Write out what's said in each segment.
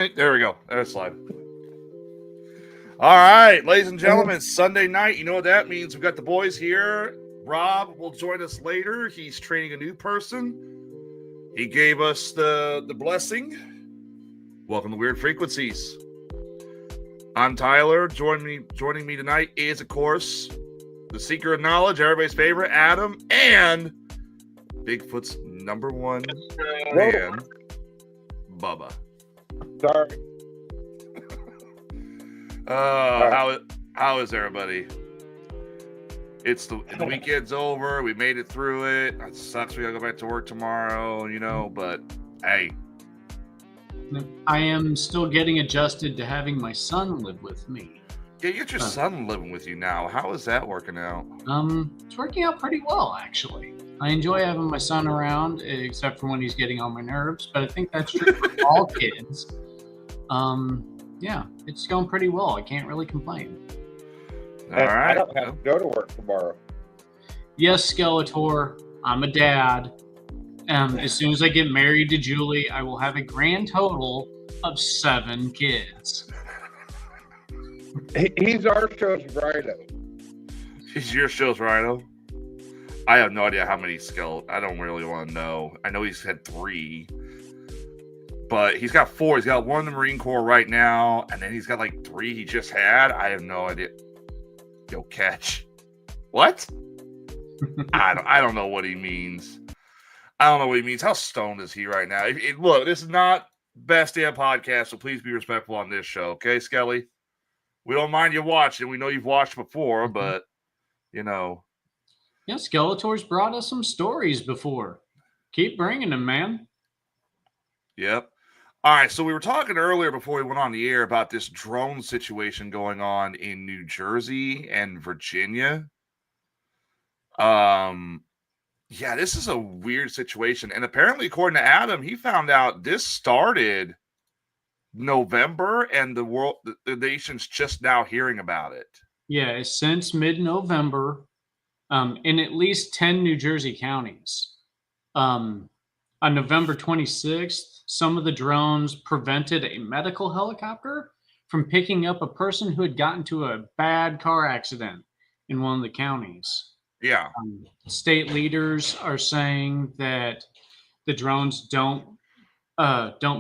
There we go. That's live. All right, ladies and gentlemen, it's Sunday night. You know what that means. We've got the boys here. Rob will join us later. He's training a new person. He gave us the blessing. Welcome to Werid Frequencies. I'm Tyler. Joining me tonight is, of course, the seeker of knowledge, everybody's favorite, Adam, and Bigfoot's number one fan, Bubba. Sorry. How is everybody? It's the weekend's over. We made it through it. It sucks. We gotta go back to work tomorrow, but hey. I am still getting adjusted to having my son live with me. Yeah, you got your son living with you now. How is that working out? It's working out pretty well, actually. I enjoy having my son around, except for when he's getting on my nerves, but I think that's true for all kids. Yeah, it's going pretty well. I can't really complain. All right. I don't have to go to work tomorrow. Yes, Skeletor, I'm a dad. As soon as I get married to Julie, I will have a grand total of 7 kids. He's our show's Rhino. He's your show's Rhino? I have no idea how many I don't really want to know. I know he's had 3. But he's got 4. He's got 1 in the Marine Corps right now, and then he's got like 3 he just had. I have no idea. Yo, catch. What? I don't know what he means. I don't know what he means. How stoned is he right now? Look, this is not Best Damn Podcast, so please be respectful on this show, okay, Skelly? We don't mind you watching. We know you've watched before, but, Yeah, Skeletor's brought us some stories before. Keep bringing them, man. Yep. All right, so we were talking earlier before we went on the air about this drone situation going on in New Jersey and Virginia. Yeah, this is a weird situation. And apparently, according to Adam, he found out this started November and the nation's just now hearing about it. Yeah, since mid-November, in at least 10 New Jersey counties. On November 26th, some of the drones prevented a medical helicopter from picking up a person who had gotten into a bad car accident in one of the counties. Yeah. State leaders are saying that the drones don't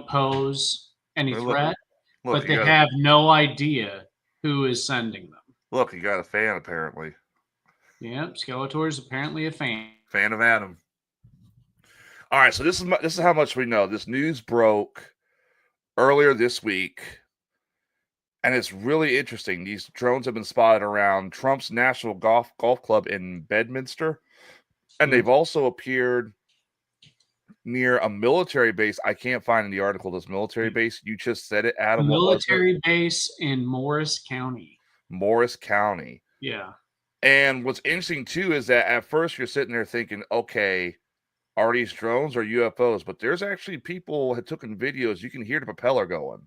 pose any threat, but they have no idea who is sending them. Look, you got a fan, apparently. Yep, Skeletor is apparently a fan. Fan of Adam. All right, so this is how much we know. This news broke earlier this week, and it's really interesting. These drones have been spotted around Trump's National Golf Club in Bedminster, and they've also appeared near a military base. I can't find in the article this military base. You just said it, Adam. Military base in Morris County. Morris County. Yeah. And what's interesting, too, is that at first you're sitting there thinking, okay, are these drones or UFOs? But there's actually people had taken videos. You can hear the propeller going.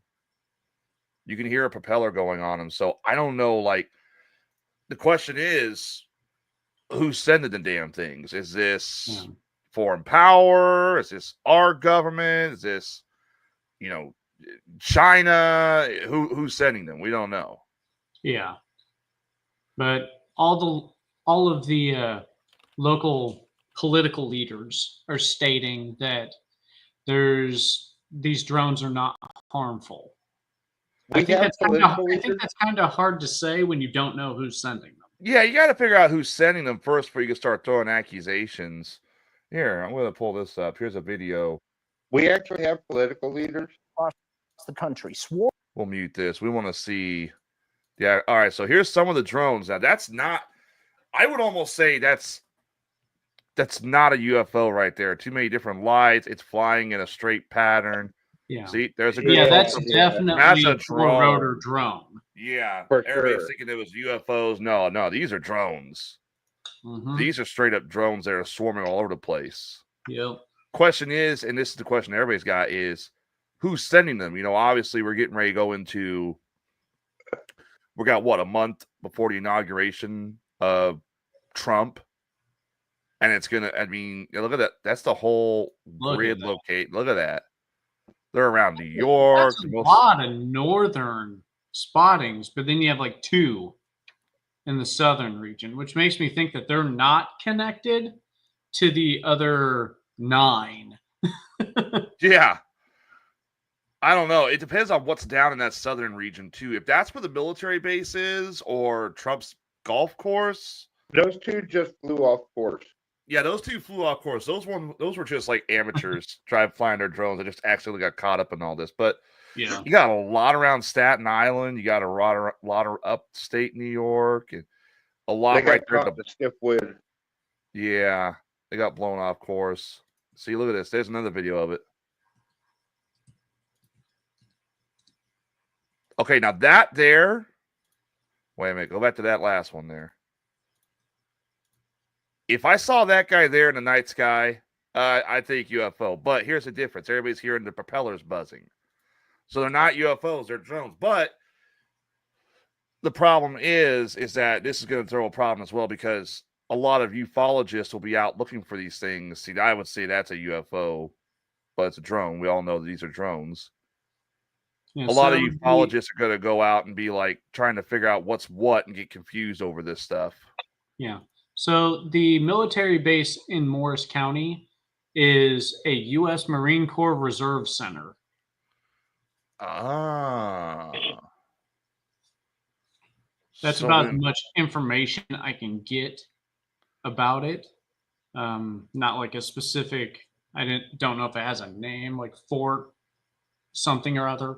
You can hear a propeller going on them. So I don't know. Like, the question is, who's sending the damn things? Is this foreign power? Is this our government? Is this, China? Who's sending them? We don't know. Yeah, but all of the local political leaders are stating that these drones are not harmful. I think that's kind of hard to say when you don't know who's sending them. Yeah, you got to figure out who's sending them first before you can start throwing accusations. Here, I'm going to pull this up. Here's a video. We actually have political leaders across the country. We'll mute this. We want to see. Yeah, all right, so here's some of the drones. Now, that's not, I would almost say that's not a UFO right there. Too many different lights. It's flying in a straight pattern. Yeah. See, there's a good that's definitely a rotor drone. Yeah. For Everybody's sure. thinking it was UFOs. No, these are drones. Mm-hmm. These are straight up drones that are swarming all over the place. Yep. Question is, and this is the question everybody's got, is who's sending them? Obviously we're getting ready to go into, we got a month before the inauguration of Trump. And it's going to, look at that. That's the whole grid locate. Look at that. They're around New York. That's a lot of northern spottings, but then you have like 2 in the southern region, which makes me think that they're not connected to the other 9. Yeah. I don't know. It depends on what's down in that southern region, too. If that's where the military base is or Trump's golf course. Those 2 just flew off course. Yeah, those 2 flew off course. Those were just like amateurs flying their drones. They just accidentally got caught up in all this. But Yeah. you got a lot around Staten Island. You got a lot of upstate New York. And a lot They got right there. caught in the stiff wind. Yeah, they got blown off course. See, look at this. There's another video of it. Okay, now that there. Wait a minute. Go back to that last one there. If I saw that guy there in the night sky, I think UFO. But here's the difference. Everybody's hearing the propellers buzzing. So they're not UFOs. They're drones. But the problem is that this is going to throw a problem as well because a lot of ufologists will be out looking for these things. See, I would say that's a UFO, but it's a drone. We all know that these are drones. Yeah, A lot of ufologists are going to go out and be like trying to figure out what's what and get confused over this stuff. Yeah. So the military base in Morris County is a U.S. Marine Corps Reserve Center. Ah. That's So about then- as much information I can get about it. Not like a specific. Don't know if it has a name, like Fort something or other.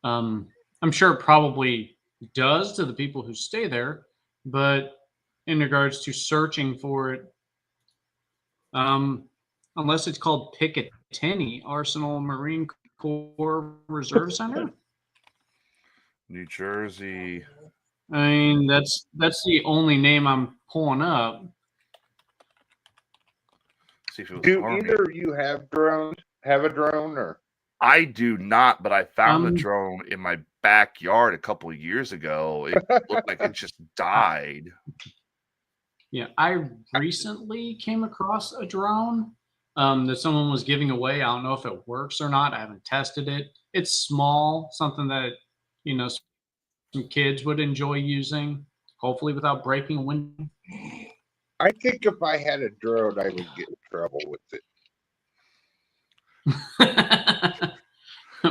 I'm sure it probably does to the people who stay there, but in regards to searching for it, unless it's called Picatinny Arsenal Marine Corps Reserve Center. New Jersey. I mean, that's the only name I'm pulling up. See if it was Do Army. either of you have drones? Have a drone or? I do not, but I found a drone in my backyard a couple of years ago. It looked like it just died. Yeah, I recently came across a drone that someone was giving away. I don't know if it works or not. I haven't tested it. It's small, something that, some kids would enjoy using, hopefully without breaking a window. I think if I had a drone, I would get in trouble with it.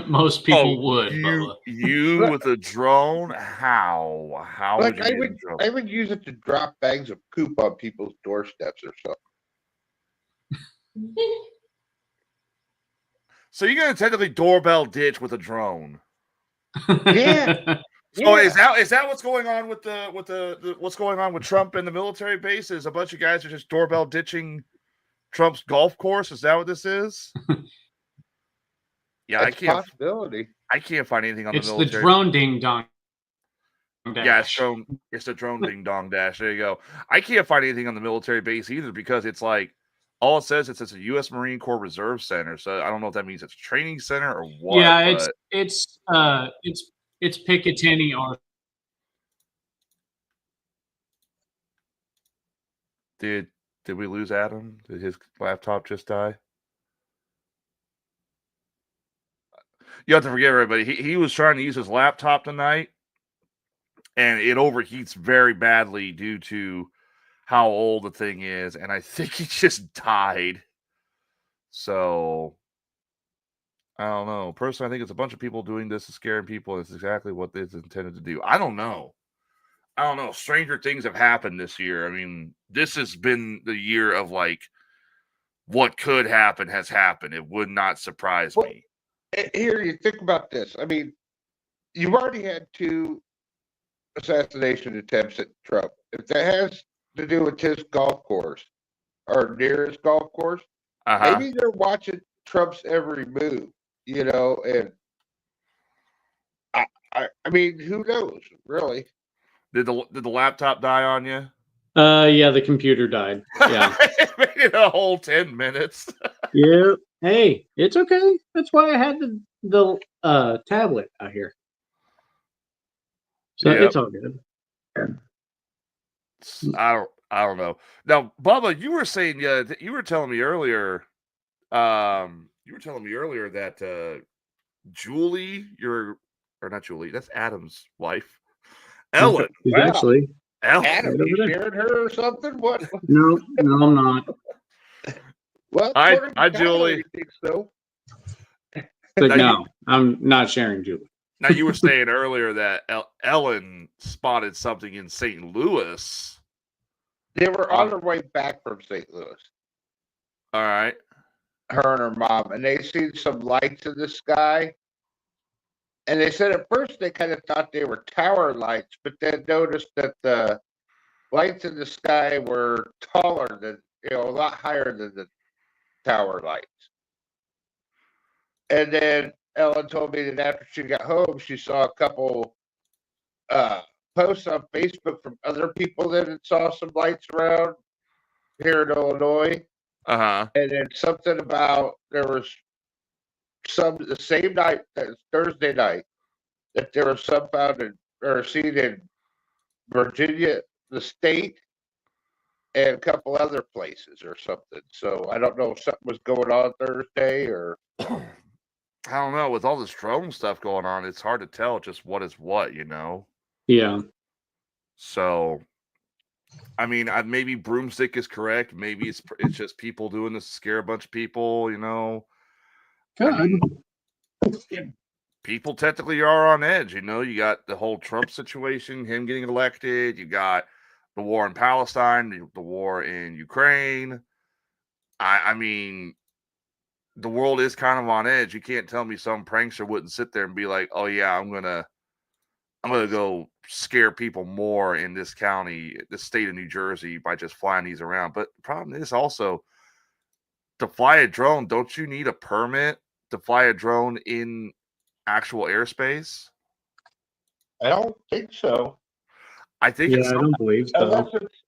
Most people would. Bubba. You with a drone? How? How Like would you I get would, in trouble? I would use it to drop bags of poop on people's doorsteps or something. So you're gonna technically doorbell ditch with a drone. Yeah. So Yeah. is that what's going on with the what's going on with Trump and the military bases? A bunch of guys are just doorbell ditching Trump's golf course. Is that what this is? Yeah, That's a possibility. I can't find anything on It's the the military. drone ding dong. Yeah, it's the drone ding dong dash. There you go. I can't find anything on the military base either because it's like all it says it's a U.S. Marine Corps Reserve Center. So I don't know if that means it's a training center or what. Yeah, but it's Picatinny or did we lose Adam? Did his laptop just die? You have to forgive everybody. He was trying to use his laptop tonight, and it overheats very badly due to how old the thing is, and I think he just died. So I don't know. Personally, I think it's a bunch of people doing this to scare people, and it's exactly what it's intended to do. I don't know. Stranger things have happened this year. I mean, this has been the year of like what could happen has happened. It would not surprise me. Here, you think about this. I mean, you've already had 2 assassination attempts at Trump. If that has to do with his golf course or near his golf course, maybe they're watching Trump's every move, and I mean, who knows, really? Did the laptop die on you? yeah, the computer died. Yeah. It made it a whole 10 minutes. Yeah. Hey, it's okay. That's why I had the tablet out here. So Yep. it's all good. I don't know. Now, Bubba, you were saying you were telling me earlier. You were telling me earlier that Julie, or not Julie, that's Adam's wife. Ellen. He's Wow. actually. Ellen. Adam, Right over you there. sharing her or something? What? No, I'm not. Well, Hi, according to Tyler, Julie. he thinks so. But Now no, I'm not sharing Julie. Now, you were saying earlier that Ellen spotted something in St. Louis. They were on their way back from St. Louis, All right. her and her mom, and they seen some lights in the sky. And they said at first they kind of thought they were tower lights, but then noticed that the lights in the sky were taller than, a lot higher than the tower lights. And then Ellen told me that after she got home, she saw a couple posts on Facebook from other people that had saw some lights around here in Illinois. Uh-huh. And then something about there was the same night, that was Thursday night, that there was some found or seen in Virginia, the state, and a couple other places or something. So I don't know if something was going on Thursday or. I don't know. With all this drone stuff going on, it's hard to tell just what is what, Yeah. So, I mean, maybe broomstick is correct. Maybe it's just people doing this to scare a bunch of people, I mean, people technically are on edge. You got the whole Trump situation, him getting elected. You got the war in Palestine, the war in Ukraine. I mean, the world is kind of on edge. You can't tell me some prankster wouldn't sit there and be like, "Oh yeah, I'm gonna go scare people more in this county, the state of New Jersey, by just flying these around." But the problem is also, to fly a drone, don't you need a permit to fly a drone in actual airspace? I don't think so. I think Yeah, I don't believe so. Unless it's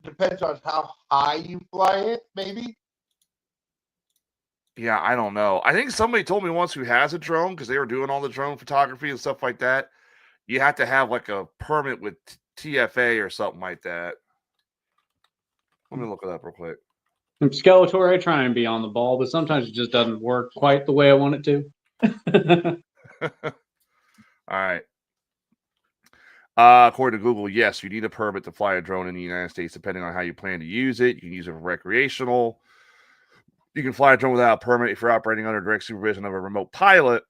depends on how high you fly it, maybe. Yeah, I don't know. I think somebody told me once who has a drone, because they were doing all the drone photography and stuff like that. You have to have like a permit with TFA or something like that. Let me look it up real quick. I'm Skeletor. I try and be on the ball, but sometimes it just doesn't work quite the way I want it to. All right. According to Google, yes, you need a permit to fly a drone in the United States, depending on how you plan to use it. You can use it for recreational. You can fly a drone without a permit if you're operating under direct supervision of a remote pilot.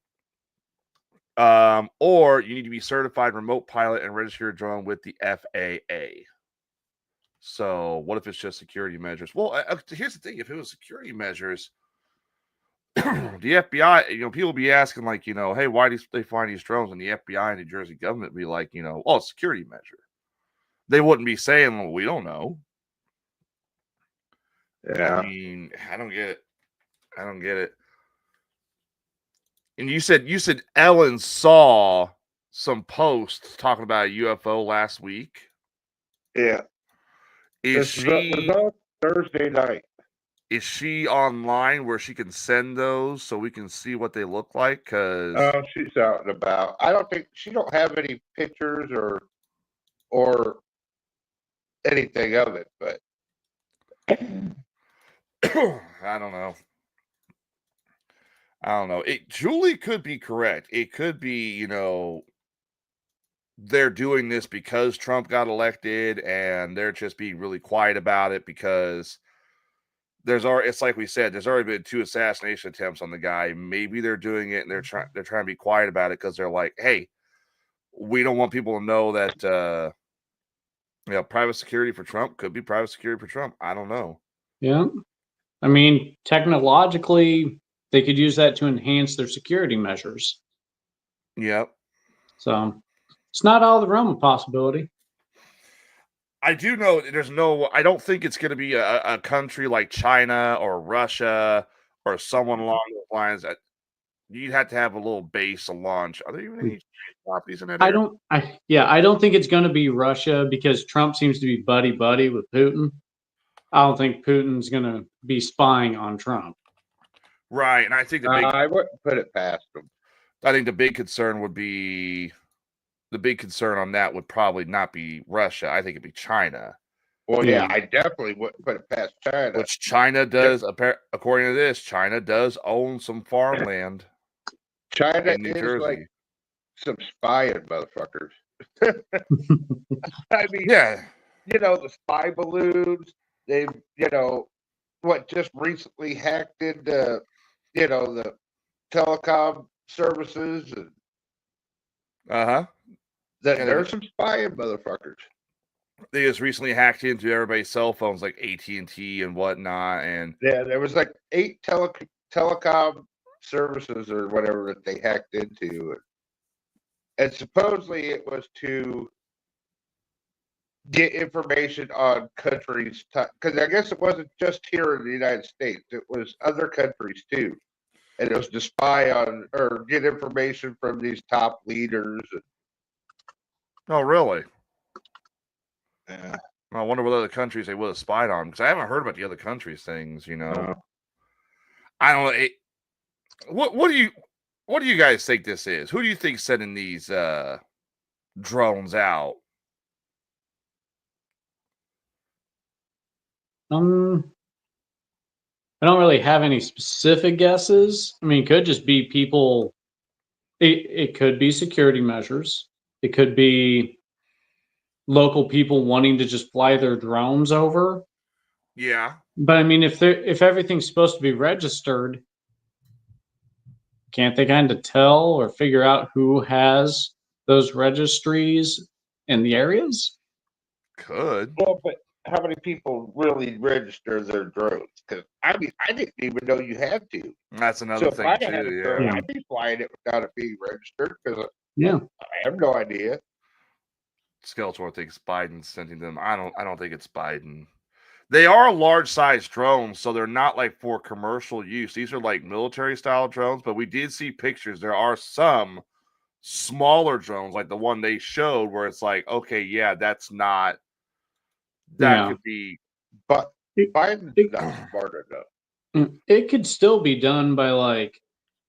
Or you need to be certified remote pilot and register your drone with the FAA. So what if it's just security measures? Well, here's the thing. If it was security measures, the FBI, people be asking like, hey, why do they find these drones? And the FBI and the Jersey government be like, oh, it's a security measure. They wouldn't be saying, well, we don't know. Yeah. I mean, I don't get it. And you said Ellen saw some posts talking about a UFO last week. Yeah. Is It was on Thursday night. Is she online where she can send those so we can see what they look like? Cause She's out and about. I don't think she don't have any pictures or anything of it, but I don't know. Julie could be correct. It could be, they're doing this because Trump got elected and they're just being really quiet about it because it's like we said, there's already been 2 assassination attempts on the guy. Maybe they're doing it and they're trying to be quiet about it because they're like, hey, we don't want people to know that private security for Trump could be private security for Trump. I don't know. Yeah. I mean, technologically, they could use that to enhance their security measures. Yep. So it's not out of the realm of possibility. I do know I don't think it's going to be a country like China or Russia or someone along those lines that you'd have to have a little base to launch. Are there even any properties in that area? I don't think it's going to be Russia because Trump seems to be buddy with Putin. I don't think Putin's going to be spying on Trump. Right, and I think I wouldn't put it past them. I think the big concern on that would probably not be Russia. I think it'd be China. Well, yeah, I definitely wouldn't put it past China. Which China does, according to this, China does own some farmland. China in New is Jersey. like some spying motherfuckers. I mean, Yeah. the spy balloons, they've, just recently hacked into, the telecom services, and Uh-huh. that Yeah, there's some spying motherfuckers. they just recently hacked into everybody's cell phones like AT&T and whatnot, and Yeah, there was like 8 telecom services or whatever that they hacked into. And supposedly it was to get information on countries, because I guess it wasn't just here in the United States, it was other countries too. And it was to spy on or get information from these top leaders. oh, really? Yeah. I wonder what other countries they would have spied on, because I haven't heard about the other countries' things. I don't know. What do you guys think this is? Who do you think sending these drones out? I don't really have any specific guesses. I mean, it could just be people. It could be security measures. It could be local people wanting to just fly their drones over. Yeah. But I mean, if everything's supposed to be registered, can't they kind of tell or figure out who has those registries in the areas? Could. Well, but how many people really register their drones? Because I mean, I didn't even know you had to. That's So another if thing I too. had a Yeah. drone, I'd be flying it without it being registered because Yeah. I have no idea. Skeletor thinks Biden's sending them. I don't think it's Biden. They are large size drones, so they're not like for commercial use. These are like military style drones, but we did see pictures. There are some smaller drones, like the one they showed, where it's like, okay, yeah, that's not that could be. But It- Biden's it- not smart enough. It could still be done by like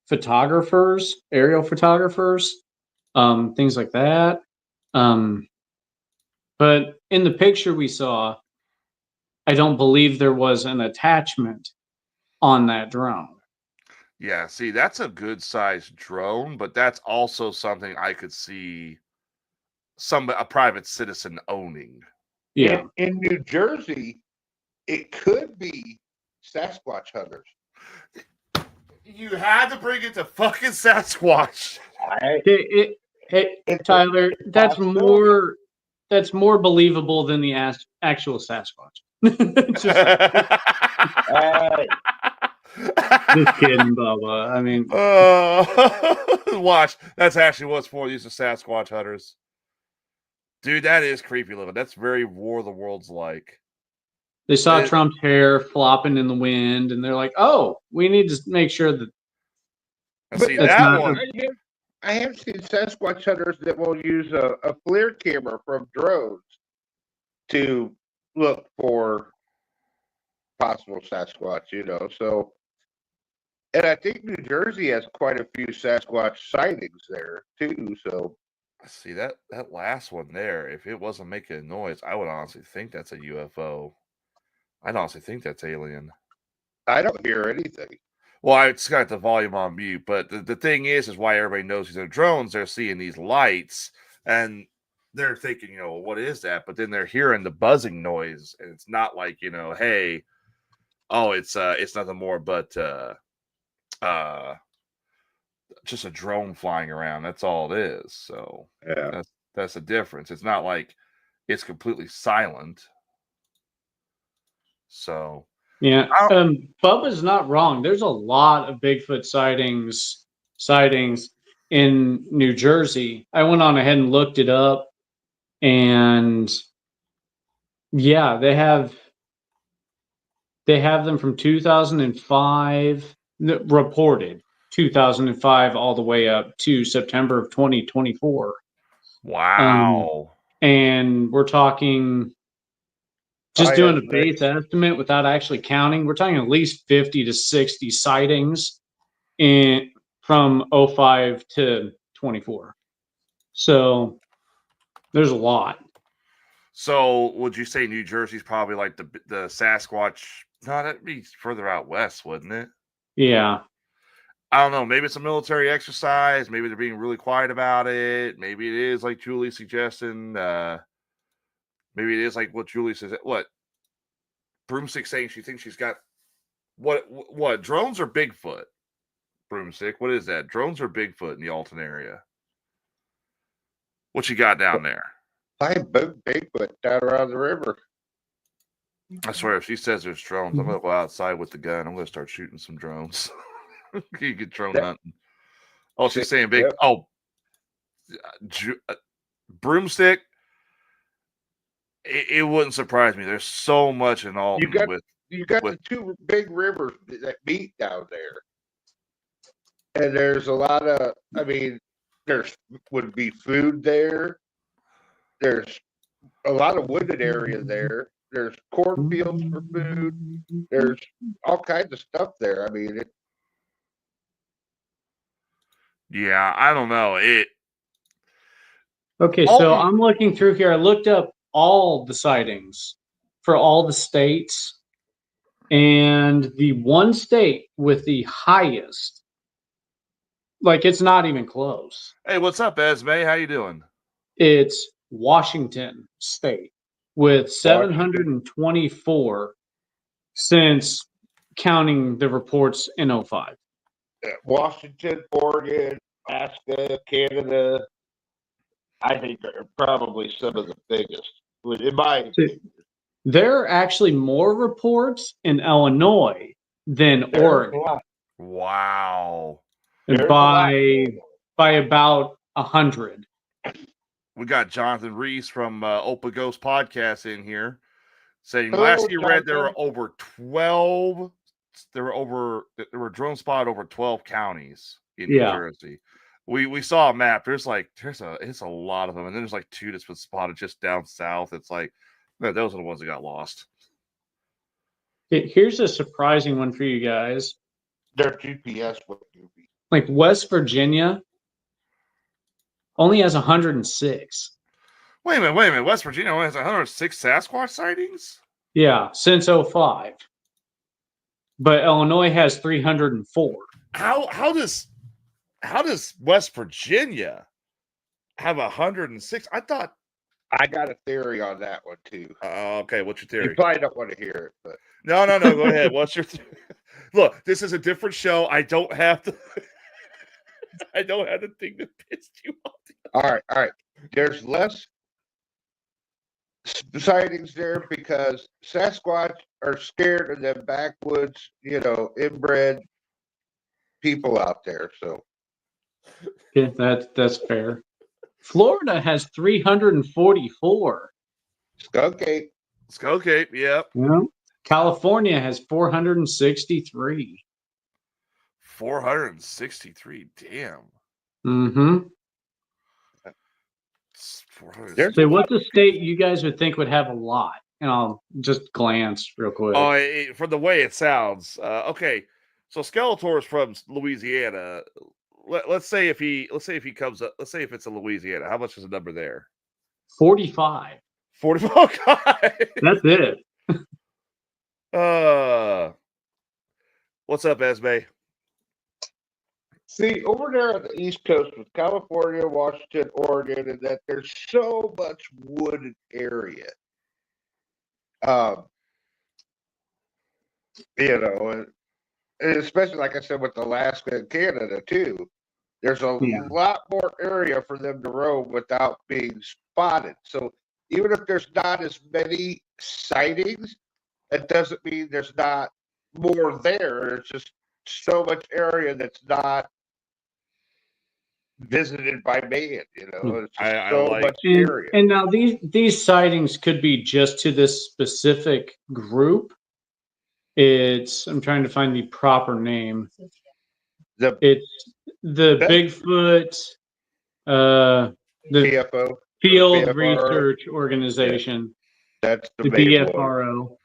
photographers, aerial photographers, things like that. But in the picture we saw, I don't believe there was an attachment on that drone. Yeah, see, that's a good sized drone, but that's also something I could see a private citizen owning. Yeah. In New Jersey, it could be Sasquatch hunters. You had to bring it to fucking Sasquatch. Hey, Tyler, that's more believable than the actual Sasquatch. Just kidding, Bubba. I mean, watch. That's actually what's for. These are Sasquatch hunters. Dude, that is creepy living. That's very War of the Worlds like. they saw Trump's hair flopping in the wind, and they're like, "Oh, we need to make sure that." See that one. I have seen Sasquatch hunters that will use a FLIR camera from drones to look for possible Sasquatch, so. And I think New Jersey has quite a few Sasquatch sightings there too, so. See that last one there, if it wasn't making a noise, I would honestly think that's a UFO. I'd honestly think that's alien. I don't hear anything. Well, I just got the volume on mute, but the thing is why everybody knows these are drones. They're seeing these lights, and they're thinking, what is that? But then they're hearing the buzzing noise, and it's not like, hey, oh, it's nothing more but just a drone flying around. That's all it is. So yeah, that's the difference. It's not like it's completely silent. So yeah, Bubba's not wrong. There's a lot of Bigfoot sightings in New Jersey. I went on ahead and looked it up, and yeah, they have them from 2005 reported 2005 all the way up to September of 2024. Wow. And we're talking just doing a base estimate without actually counting. We're talking at least 50 to 60 sightings from 05 to 24. So there's a lot. So would you say New Jersey's probably like the Sasquatch? No, that'd be further out west, wouldn't it? Yeah. I don't know. Maybe it's a military exercise. Maybe they're being really quiet about it. Maybe it is like Julie suggesting. Maybe it is like what Julie says. What Broomstick saying? She thinks she's got what drones or Bigfoot? Broomstick. What is that? Drones or Bigfoot in the Alton area? What you got down there? I boat Bigfoot down around the river. I swear, if she says there's drones, I'm gonna go outside with the gun. I'm gonna start shooting some drones. You get drone hunting. Oh, she's saying big. Yep. Oh, Broomstick. It wouldn't surprise me. There's so much in Alton You got the two big rivers that meet down there, and there's a lot of. I mean, would be food there. There's a lot of wooded area there. There's cornfields for food. There's all kinds of stuff there. I mean, Yeah, I don't know. Okay, so I'm looking through here. I looked up all the sightings for all the states, and the one state with the highest, like it's not even close. Hey, what's up, Esme? How you doing? It's Washington State with 724 since counting the reports in 05. Washington, Oregon, Alaska, Canada. I think are probably some of the biggest. In my opinion. There are actually more reports in Illinois than Oregon. Wow. By about 100. We got Jonathan Reese from Opa Ghost Podcast in here saying Hello, last he read Jonathan. there were over 12. There were drone spotted over 12 counties in New Jersey. We saw a map. It's a lot of them, and then there's like 2 that's been spotted just down south. It's like, man, those are the ones that got lost. Here's a surprising one for you guys. Their GPS would be. Like West Virginia only has 106. Wait a minute. West Virginia only has 106 Sasquatch sightings? Yeah, since 05. But Illinois has 304. How does West Virginia have 106? I thought. I got a theory on that one too. Okay, what's your theory? You probably don't want to hear it, but No. Go ahead. What's your theory? Look, this is a different show. I don't have to. I don't have the thing that pissed you off. all right. There's less sightings there because Sasquatch are scared of them backwoods, inbred people out there. So Yeah, that's fair. Florida has 344. Skunk Ape. Yep. Yeah. California has 463. 463. Damn. Mm-hmm. So what's a state you guys would think would have a lot? And I'll just glance real quick. Oh, from the way it sounds. Okay. So Skeletor is from Louisiana. Let's say if he comes up, let's say if it's in Louisiana, how much is the number there? 45. 45. Oh, God. That's it. What's up, Esme? See, over there on the East Coast with California, Washington, Oregon, and that there's so much wooded area. And especially like I said with Alaska and Canada too. There's a lot more area for them to roam without being spotted. So even if there's not as many sightings, that doesn't mean there's not more there. There's just so much area that's not visited by man, It's just so much area. And now these sightings could be just to this specific group. I'm trying to find the proper name. It's the Bigfoot, the TFO, Field BFRO. Research Organization. That's the BFRO.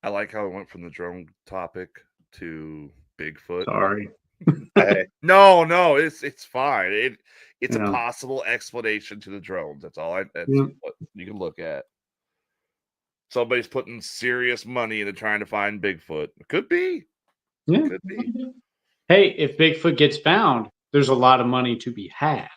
I like how it went from the drone topic to Bigfoot. Sorry. No, it's fine. It's a possible explanation to the drones. That's all. That's what you can look at. Somebody's putting serious money into trying to find Bigfoot. Could be. Yeah. Could be. hey, if Bigfoot gets found, there's a lot of money to be had.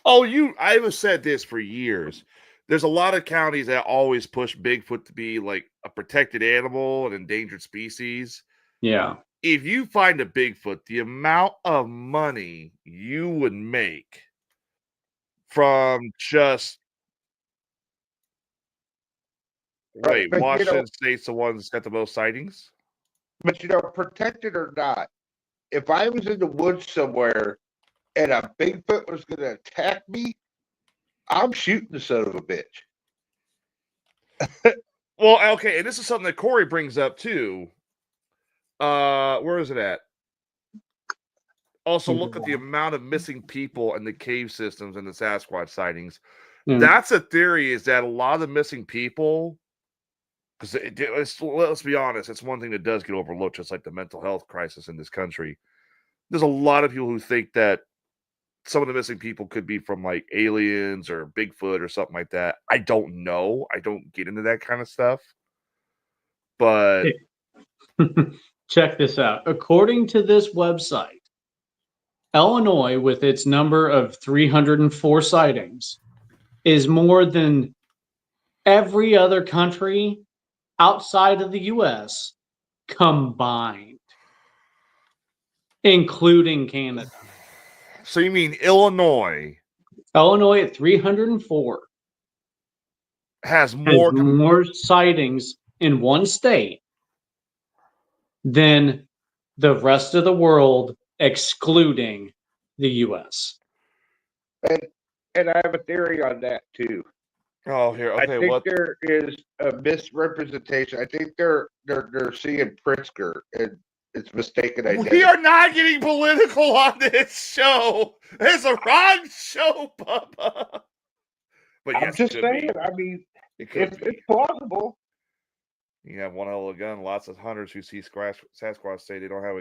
Oh, I have said this for years. There's a lot of counties that always push Bigfoot to be like a protected animal, an endangered species. Yeah. If you find a Bigfoot, the amount of money you would make from just Right, but, Washington State's the one that's got the most sightings. But protected or not, if I was in the woods somewhere and a Bigfoot was going to attack me, I'm shooting the son of a bitch. Well, okay, and this is something that Corey brings up too. Where is it at? Also, look at the amount of missing people in the cave systems and the Sasquatch sightings. Mm. That's a theory, is that a lot of the missing people, because let's be honest, it's one thing that does get overlooked, just like the mental health crisis in this country. There's a lot of people who think that some of the missing people could be from like aliens or Bigfoot or something like that. I don't know. I don't get into that kind of stuff. But check this out. According to this website, Illinois, with its number of 304 sightings, is more than every other country outside of the U.S. combined, including Canada. So you mean Illinois? Illinois at 304 has more sightings in one state than the rest of the world, excluding the U.S. And I have a theory on that too. Oh, here, okay. I think there is a misrepresentation. I think they're seeing Pritzker and it's mistaken identity. We are not getting political on this show. It's a wrong show, Bubba. But I'm just saying. I mean, it's plausible. You have one hell of a gun. Lots of hunters who see Sasquatch say they don't have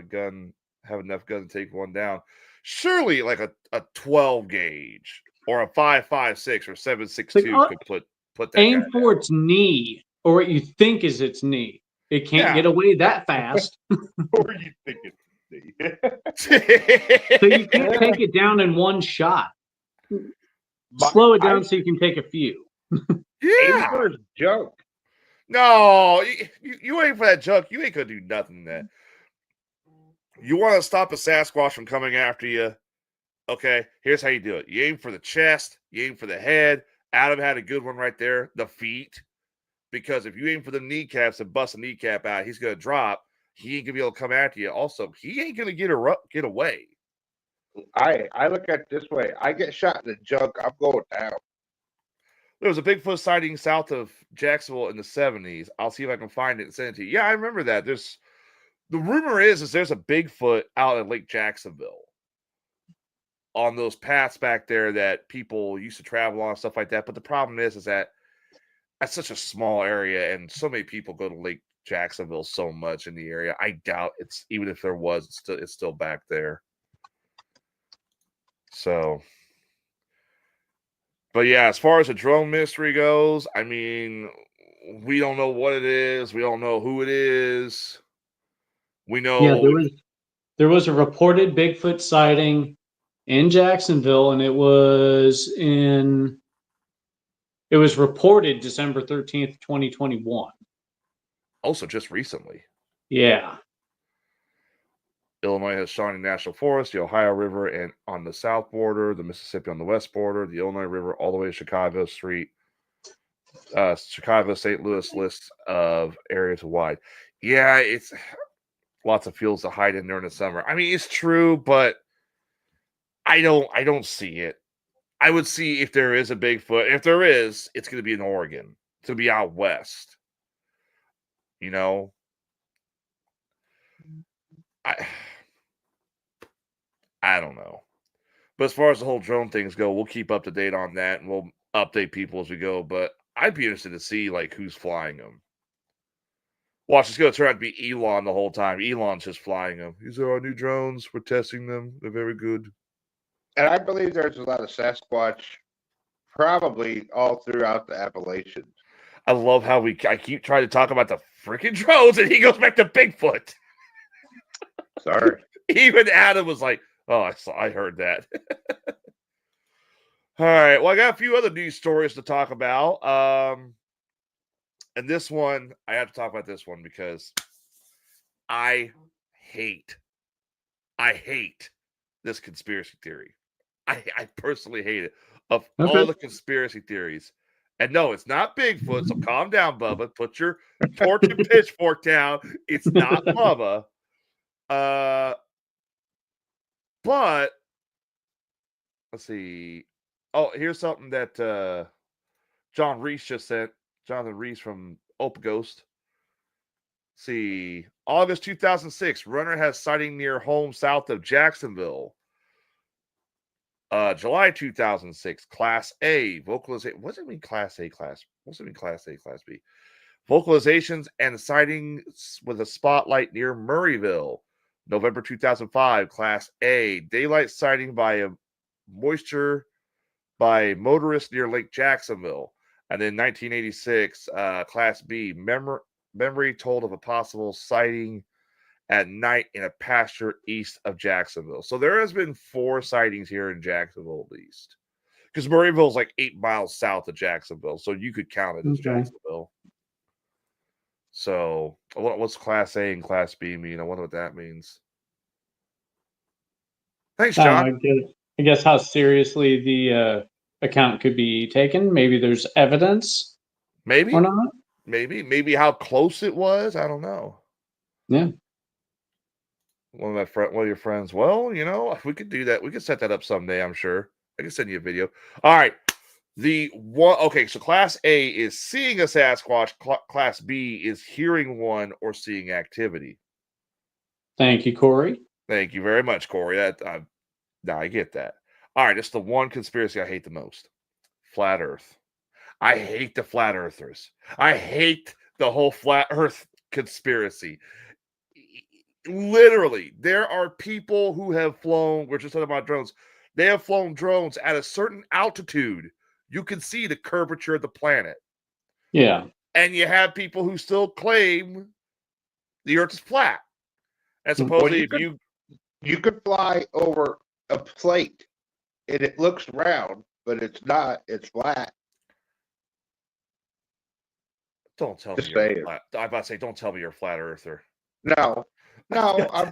enough gun to take one down. Surely, like a 12 gauge or a 5.56 or 7.62 could put that. Aim for its knee, or what you think is its knee. It can't get away that fast. Or you think it's knee. So you can't take it down in one shot. Slow it down so you can take a few. Aim for his junk. No, you ain't for that junk. You ain't gonna do nothing that. You want to stop a Sasquatch from coming after you? Okay, here's how you do it. You aim for the chest. You aim for the head. Adam had a good one right there. The feet. Because if you aim for the kneecaps and bust a kneecap out, he's gonna drop. He ain't gonna be able to come after you. Also, he ain't gonna get away. I look at it this way. I get shot in the junk, I'm going down. There was a Bigfoot sighting south of Jacksonville in the 70s. I'll see if I can find it and send it to you. Yeah, I remember that. The rumor is there's a Bigfoot out at Lake Jacksonville on those paths back there that people used to travel on, stuff like that. But the problem is that that's such a small area, and so many people go to Lake Jacksonville so much in the area. I doubt it's, even if there was, it's still back there. So, but yeah, as far as the drone mystery goes, I mean, we don't know what it is. We don't know who it is. We know. Yeah, there was a reported Bigfoot sighting in Jacksonville, and it was reported December 13th, 2021. Also, just recently. Yeah. Illinois has Shawnee National Forest, the Ohio River, and on the south border, the Mississippi on the west border, the Illinois River all the way to Chicago Street. Chicago, St. Louis list of areas wide. Yeah, it's lots of fields to hide in during the summer. I mean, it's true, but I don't see it. I would see if there is a Bigfoot. If there is, it's going to be in Oregon. It's going to be out west. You know? I don't know. But as far as the whole drone things go, we'll keep up to date on that, and we'll update people as we go. But I'd be interested to see, like, who's flying them. Watch, it's going to turn out to be Elon the whole time. Elon's just flying them. These are our new drones. We're testing them. They're very good. And I believe there's a lot of Sasquatch probably all throughout the Appalachians. I love how I keep trying to talk about the freaking drones, and he goes back to Bigfoot. Sorry. Even Adam was like, "Oh, I heard that." All right. Well, I got a few other news stories to talk about. And this one, I have to talk about this one because I hate this conspiracy theory. I personally hate it. Of all the conspiracy theories. And no, it's not Bigfoot, so calm down, Bubba. Put your torch and pitchfork down. It's not Bubba. But let's see. Oh, here's something that John Reese just sent. Jonathan Reese from Opaghost. See, August 2006, runner has sighting near home south of Jacksonville. July 2006, Class A vocalization. What does it mean, Class A, Class? What's it mean, Class A, Class B? Vocalizations and sightings with a spotlight near Murrayville. November 2005, Class A, daylight sighting by a moisture by motorists near Lake Jacksonville. And then 1986, Class B, memory told of a possible sighting at night in a pasture east of Jacksonville. So there has been 4 sightings here in Jacksonville at least. Because Murrayville is like 8 miles south of Jacksonville. So you could count it as Jacksonville. So what's Class A and Class B mean? I wonder what that means. Thanks, John. I guess how seriously the account could be taken. Maybe there's evidence. Maybe. Or not. Maybe how close it was. I don't know. Yeah. One of your friends. Well, we could do that. We could set that up someday. I'm sure. I can send you a video. All right. Okay. So Class A is seeing a Sasquatch. Class B is hearing one or seeing activity. Thank you, Corey. Thank you very much, Corey. Now I get that. All right. It's the one conspiracy I hate the most: flat Earth. I hate the flat earthers. I hate the whole flat Earth conspiracy. Literally, there are people who have flown. We're just talking about drones. They have flown drones at a certain altitude. You can see the curvature of the planet. Yeah. And you have people who still claim the Earth is flat. And supposedly, you could fly over a plate and it looks round, but it's not. It's flat. Don't tell me you're flat. I'm about to say, don't tell me you're a flat earther. No, I'm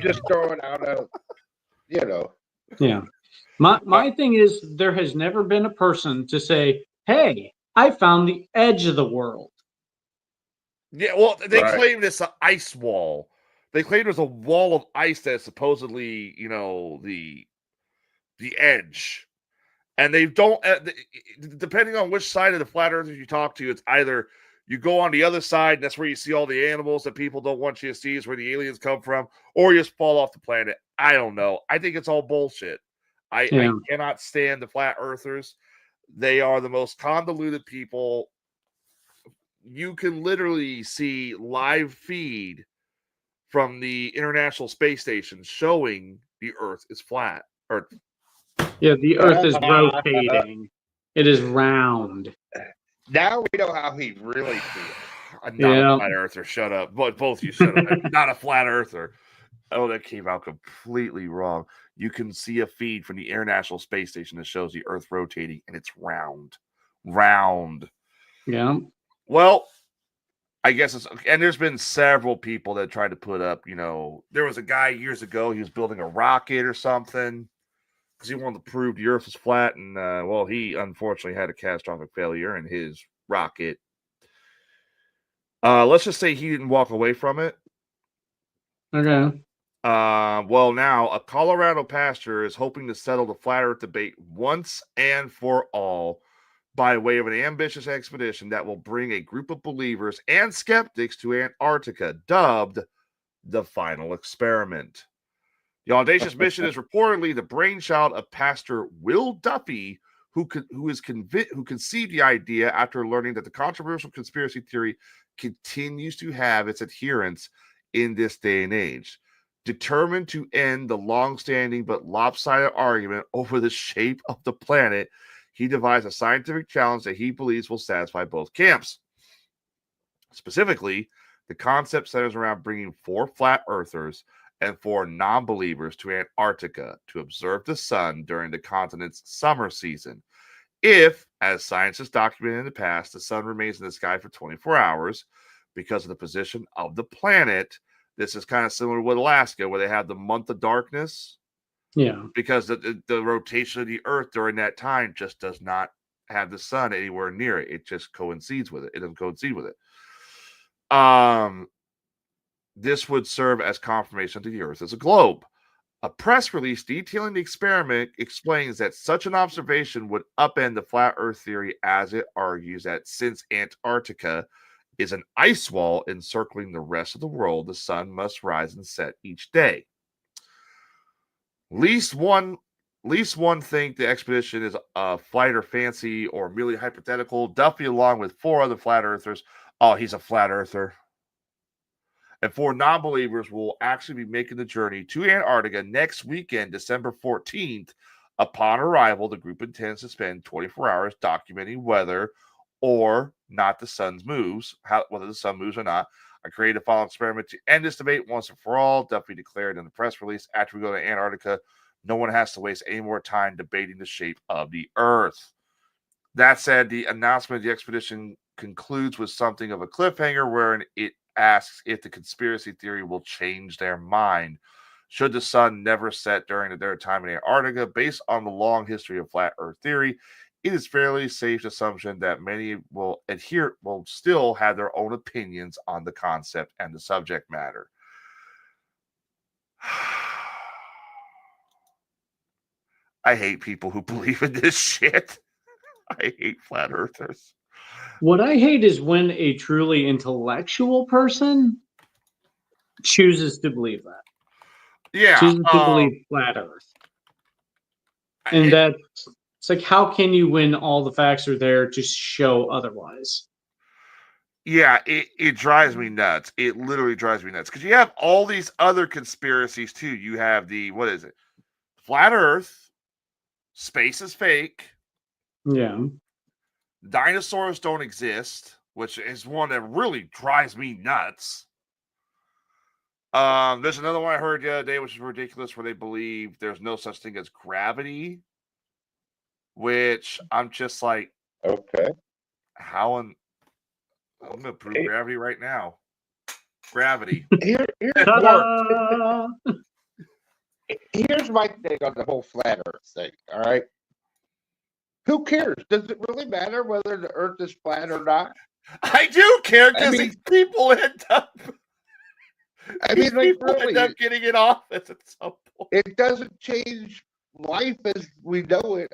just throwing out a, Yeah. My thing is, there has never been a person to say, "Hey, I found the edge of the world." Yeah, well, they claim it's an ice wall. They claim there's a wall of ice that's supposedly, the edge. And they don't, depending on which side of the flat earthers you talk to, it's either you go on the other side, and that's where you see all the animals that people don't want you to see, is where the aliens come from, or you just fall off the planet. I don't know. I think it's all bullshit. I cannot stand the flat earthers. They are the most convoluted people. You can literally see live feed from the International Space Station showing the Earth is flat. Yeah, the Earth is rotating. It is round. Now we know how he really feels. I'm not a flat earther. Shut up. Both of you shut up. I'm not a flat earther. Oh, that came out completely wrong. You can see a feed from the International Space Station that shows the Earth rotating, and it's round. Round. Yeah. Well, I guess and there's been several people that tried to put up, there was a guy years ago, he was building a rocket or something because he wanted to prove the Earth was flat, and he unfortunately had a catastrophic failure in his rocket. Let's just say he didn't walk away from it. Okay. Now a Colorado pastor is hoping to settle the flat Earth debate once and for all by way of an ambitious expedition that will bring a group of believers and skeptics to Antarctica, dubbed the Final Experiment. The audacious mission is reportedly the brainchild of Pastor Will Duffy, who conceived the idea after learning that the controversial conspiracy theory continues to have its adherents in this day and age. Determined to end the long-standing but lopsided argument over the shape of the planet, he devised a scientific challenge that he believes will satisfy both camps. Specifically, the concept centers around bringing 4 flat earthers and for non-believers to Antarctica to observe the sun during the continent's summer season. If, as science has documented in the past, the sun remains in the sky for 24 hours because of the position of the planet, this is kind of similar with Alaska, where they have the month of darkness. Yeah. Because the rotation of the Earth during that time just does not have the sun anywhere near it. It just coincides with it. It doesn't coincide with it. This would serve as confirmation that the Earth is a globe. A press release detailing the experiment explains that such an observation would upend the flat Earth theory, as it argues that since Antarctica is an ice wall encircling the rest of the world, the sun must rise and set each day. Least one think the expedition is a flight or fancy or merely hypothetical. Duffy, along with 4 other flat earthers, he's a flat earther, and 4 non-believers will actually be making the journey to Antarctica next weekend, December 14th. Upon arrival, the group intends to spend 24 hours documenting whether or not the sun's moves, whether the sun moves or not. I created a follow-up experiment to end this debate once and for all. Duffy declared in the press release, after we go to Antarctica, no one has to waste any more time debating the shape of the Earth. That said, the announcement of the expedition concludes with something of a cliffhanger, wherein it asks if the conspiracy theory will change their mind. Should the sun never set during their time in Antarctica? Based on the long history of flat Earth theory, it is fairly safe assumption that many will still have their own opinions on the concept and the subject matter. I hate people who believe in this shit. I hate flat earthers. What I hate is when a truly intellectual person chooses to believe that. Yeah. Chooses to believe flat Earth. And it's like, how can you, when all the facts are there, to show otherwise? Yeah, it drives me nuts. It literally drives me nuts. Because you have all these other conspiracies, too. You have what is it? Flat Earth. Space is fake. Yeah. Dinosaurs don't exist, which is one that really drives me nuts. There's another one I heard the other day, which is ridiculous, where they believe there's no such thing as gravity, which I'm just like, Okay. I'm going to prove gravity right now. Gravity. Here's my thing on the whole flat Earth thing. All right. Who cares? Does it really matter whether the Earth is flat or not? I do care, because these people end up. Really, end up getting in office at some point. It doesn't change life as we know it.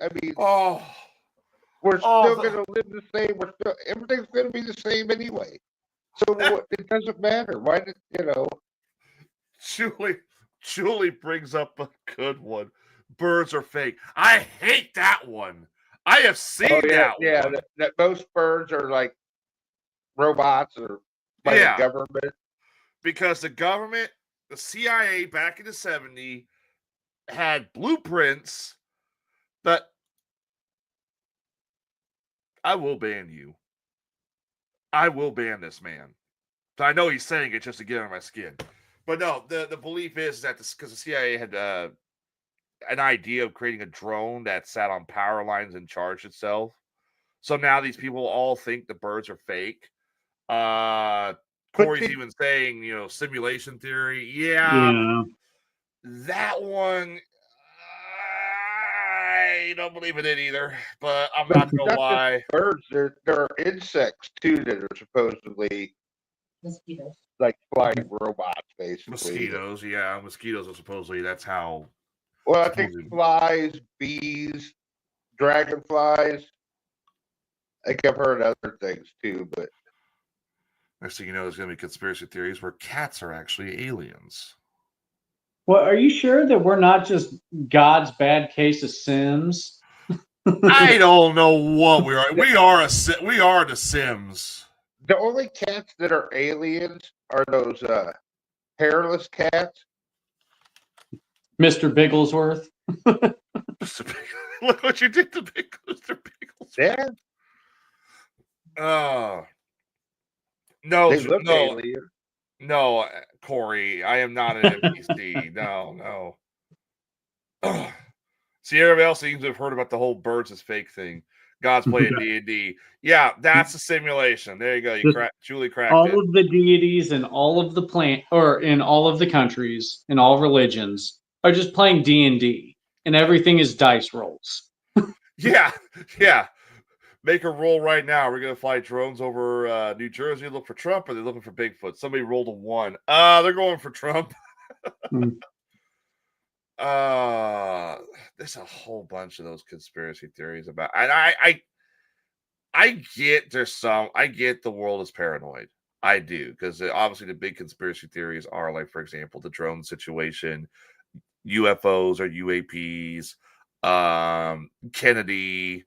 We're still going to live the same. Everything's going to be the same anyway. So it doesn't matter. Why did Julie brings up a good one. Birds are fake. I hate that one. I have seen that one. Yeah, that most birds are like robots or by the government. Because the government, the CIA back in the 70s, had blueprints, but I will ban you. I will ban this man. So I know he's saying it just to get under my skin. But no, the belief is that because the CIA had an idea of creating a drone that sat on power lines and charged itself. So now these people all think the birds are fake. Corey's even saying, simulation theory. Yeah. That one, I don't believe in it either. But I'm not going to lie. Birds, there are insects, too, that are supposedly mosquitoes, like flying robots, basically. Mosquitoes, yeah. Mosquitoes are supposedly, that's how. Well, I think flies, bees, dragonflies. I think I've heard other things, too, but. Next thing you know, there's going to be conspiracy theories where cats are actually aliens. Well, are you sure that we're not just God's bad case of Sims? I don't know what we are. We are the Sims. The only cats that are aliens are those hairless cats. Mr. Bigglesworth. Look what you did to Mr. Bigglesworth. Yeah. No, they look alien. No, Corey, I am not an NPC. No. See, everybody else seems to have heard about the whole birds is fake thing. God's playing D&D. Yeah, that's a simulation. There you go. Julie cracked all it. of the deities in all of the in all of the countries, in all religions, are just playing D&D, and everything is dice rolls. Yeah. Make a roll right now. We're gonna fly drones over New Jersey. Look for Trump, or they're looking for Bigfoot. Somebody rolled a 1. They're going for Trump. There's a whole bunch of those conspiracy theories about, and I get I get the world is paranoid. I do, because obviously the big conspiracy theories are, like, for example, the drone situation, UFOs or UAPs, Kennedy,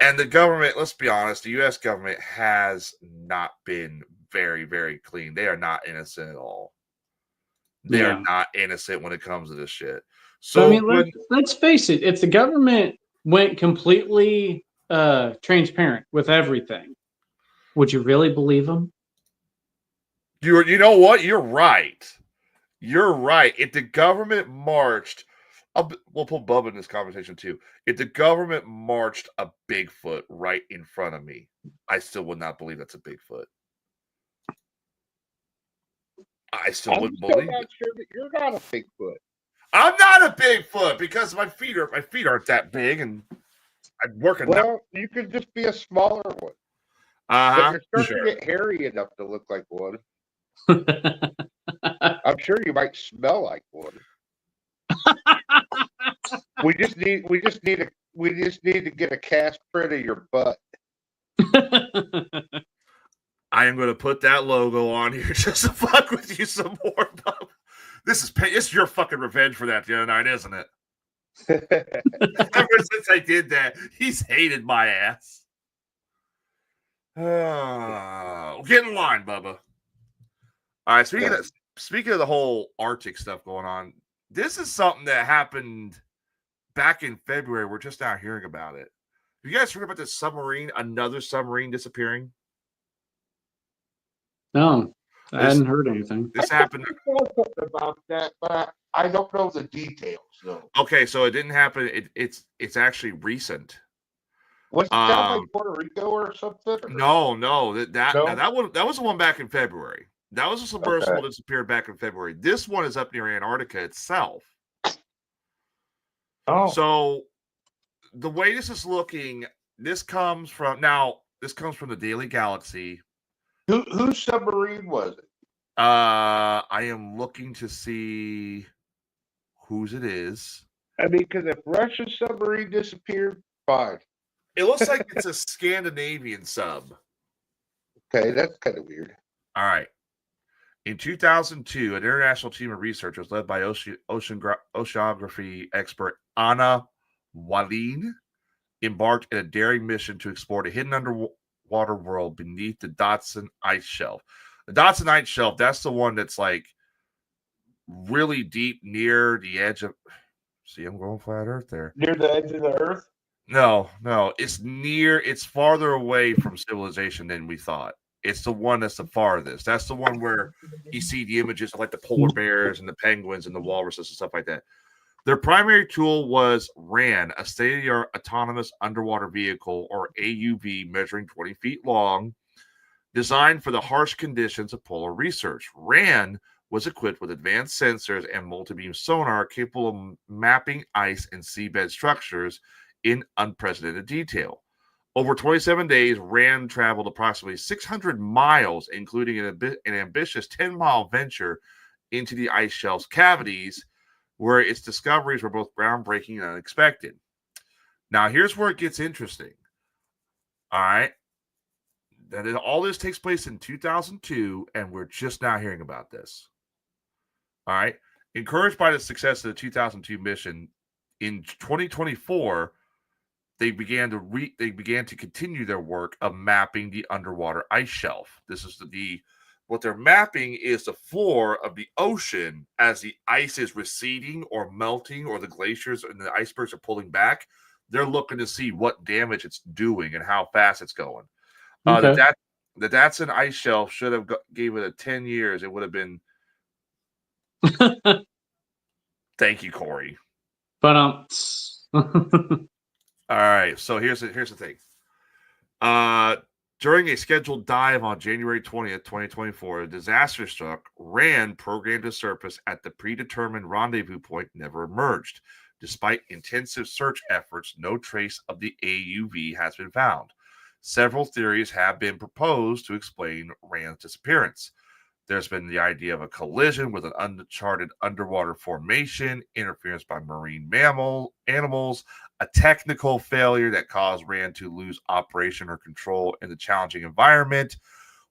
and the government. Let's be honest, the U.S. government has not been very, very clean. They are not innocent at all. They are not innocent when it comes to this shit. So I mean, let's face it. If the government went completely transparent with everything, would you really believe them? You know what? You're right. You're right. If the government marched, we'll put Bubba in this conversation too. If the government marched a Bigfoot right in front of me, I still would not believe that's a Bigfoot. I still wouldn't believe it. I'm sure that you're not a Bigfoot. I'm not a Bigfoot because my feet aren't that big, and I'm working. Well, you could just be a smaller one. But you're starting to get hairy enough to look like one. I'm sure you might smell like one. We just need to get a cast print of your butt. I am going to put that logo on here just to fuck with you some more, Bob. This is your fucking revenge for that the other night, isn't it? Ever since I did that, he's hated my ass. Get in line, Bubba. All right, speaking of the whole Arctic stuff going on, this is something that happened back in February. We're just now hearing about it. Have you guys heard about this another submarine disappearing? No, I hadn't heard anything. This happened. I know something about that, but I don't know the details. No. Okay, so it didn't happen. It's actually recent. Was it down like Puerto Rico or something? No. That was the one back in February. That was a submersible that disappeared back in February. This one is up near Antarctica itself. Oh. So the way this is looking, this comes from the Daily Galaxy. Whose submarine was it? I am looking to see whose it is. I mean, because if Russia's submarine disappeared, fine. It looks like it's a Scandinavian sub. Okay, that's kind of weird. All right. In 2002, an international team of researchers led by oceanography expert Anna Wallin embarked in a daring mission to explore the hidden underwater world beneath the Dotson ice shelf. The Dotson ice shelf, that's the one that's like really deep near the edge of... See, I'm going flat Earth there. Near the edge of the Earth? No. It's farther away from civilization than we thought. It's the one that's the farthest. That's the one where you see the images of like the polar bears and the penguins and the walruses and stuff like that. Their primary tool was RAN, a state-of-the-art autonomous underwater vehicle, or AUV, measuring 20 feet long, designed for the harsh conditions of polar research. RAN was equipped with advanced sensors and multi-beam sonar capable of mapping ice and seabed structures in unprecedented detail. Over 27 days, RAN traveled approximately 600 miles, including an ambitious 10-mile venture into the ice shelf's cavities, where its discoveries were both groundbreaking and unexpected. Now, here's where it gets interesting. All right. All this takes place in 2002, and we're just now hearing about this. All right. Encouraged by the success of the 2002 mission, in 2024, they began to continue their work of mapping the underwater ice shelf. This is what they're mapping is the floor of the ocean as the ice is receding or melting, or the glaciers and the icebergs are pulling back. They're looking to see what damage it's doing and how fast it's going. Okay. The Datsun ice shelf should have gave it a 10 years. It would have been. Thank you, Corey. But All right. So here's the thing. During a scheduled dive on January 20th, 2024, a disaster struck. Rand, programmed to surface at the predetermined rendezvous point, never emerged. Despite intensive search efforts, no trace of the AUV has been found. Several theories have been proposed to explain Rand's disappearance. There's been the idea of a collision with an uncharted underwater formation, interference by marine animals, a technical failure that caused Rand to lose operation or control in the challenging environment.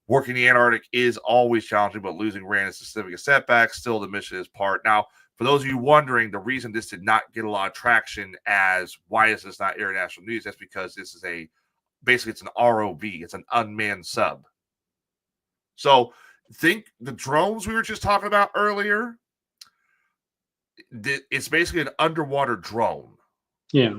Working the Antarctic is always challenging, but losing Rand is a significant setback. Still, the mission is part. Now, for those of you wondering, the reason this did not get a lot of traction as why is this not international news, that's because this is basically it's an ROV. It's an unmanned sub. So think the drones we were just talking about earlier, it's basically an underwater drone. yeah.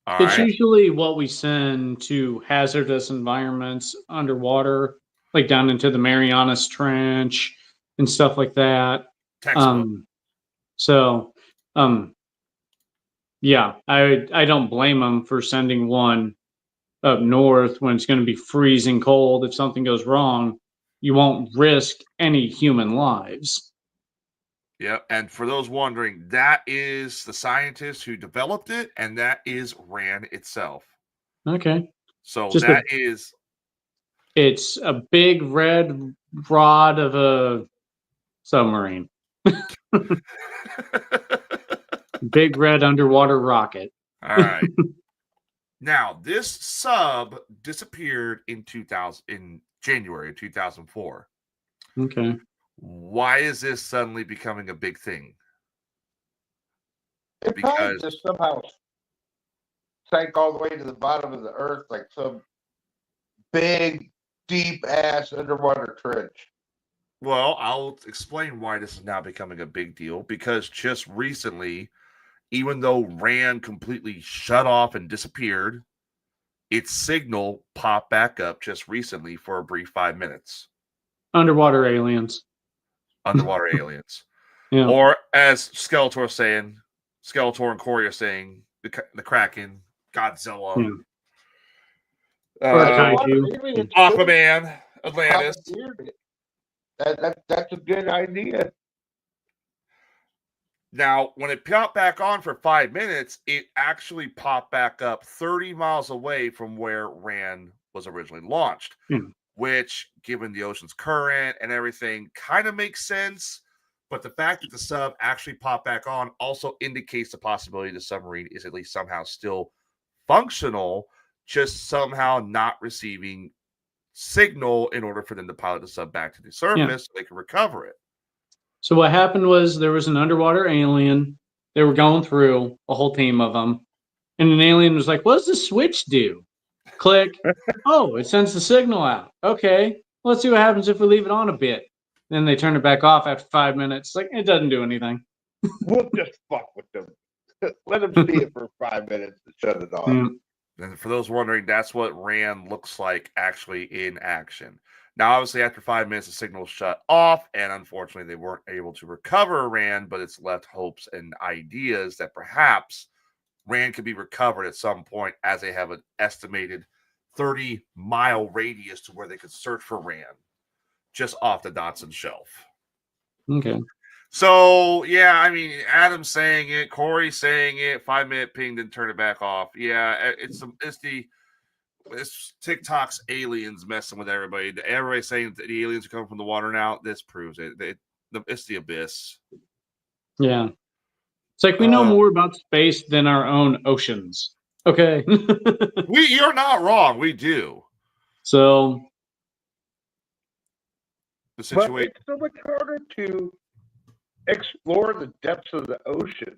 All It's right? usually what we send to hazardous environments underwater, like down into the Marianas Trench and stuff like that. Textbook. Yeah, I don't blame them for sending one up north when it's going to be freezing cold. If something goes wrong, you won't risk any human lives. Yeah, and for those wondering, that is the scientist who developed it, and that is Rand itself. Okay. So Just it's a big red rod of a submarine. Big red underwater rocket. All right. Now, this sub disappeared in January of 2004. Okay. Why is this suddenly becoming a big thing? It probably just somehow sank all the way to the bottom of the earth like some big, deep-ass underwater trench. Well, I'll explain why this is now becoming a big deal. Because just recently, even though Rand completely shut off and disappeared, its signal popped back up just recently for a brief 5 minutes. Underwater aliens. Underwater aliens. Yeah. Or as Skeletor and Corey are saying, the Kraken, Godzilla, Aquaman, Atlantis. That's a good idea. Now, when it popped back on for 5 minutes, it actually popped back up 30 miles away from where Rand was originally launched, which, given the ocean's current and everything, kind of makes sense. But the fact that the sub actually popped back on also indicates the possibility the submarine is at least somehow still functional, just somehow not receiving signal in order for them to pilot the sub back to the surface so they can recover it. So what happened was there was an underwater alien. They were going through, a whole team of them. And an alien was like, what does the switch do? Click. Oh, it sends the signal out. Okay, let's see what happens if we leave it on a bit. Then they turn it back off after 5 minutes. Like, it doesn't do anything. We'll just fuck with them. Let them see it for 5 minutes and shut it off. And for those wondering, that's what Rand looks like actually in action. Now, obviously, after 5 minutes, the signal shut off, and unfortunately, they weren't able to recover Rand, but it's left hopes and ideas that perhaps Rand could be recovered at some point, as they have an estimated 30-mile radius to where they could search for Rand just off the Datsun shelf. Okay. So, yeah, I mean, Adam's saying it, Corey's saying it, 5 minute ping, then turn it back off. Yeah, it's TikTok's aliens messing with everybody. Everybody's saying that the aliens are coming from the water now. This proves it. It's the abyss. Yeah. It's like we know more about space than our own oceans. Okay. You're not wrong. We do. So the situation. But it's so much harder to explore the depths of the ocean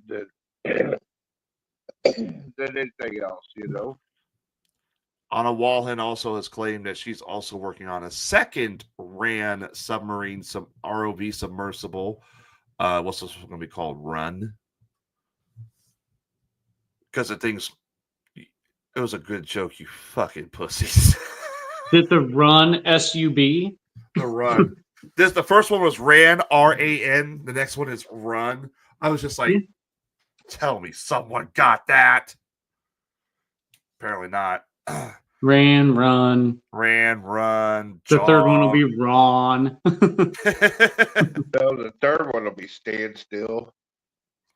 than anything else, you know. Anna Walhen also has claimed that she's also working on a second RAN submarine, ROV submersible. What's this going to be called? Run. Because the thing's, it was a good joke, you fucking pussies. Did the run SUB? The run. The first one was ran, RAN. The next one is run. I was just like, tell me someone got that. Apparently not. Ran, run. Ran, run. The third one will be Ron. No, the third one will be stand still.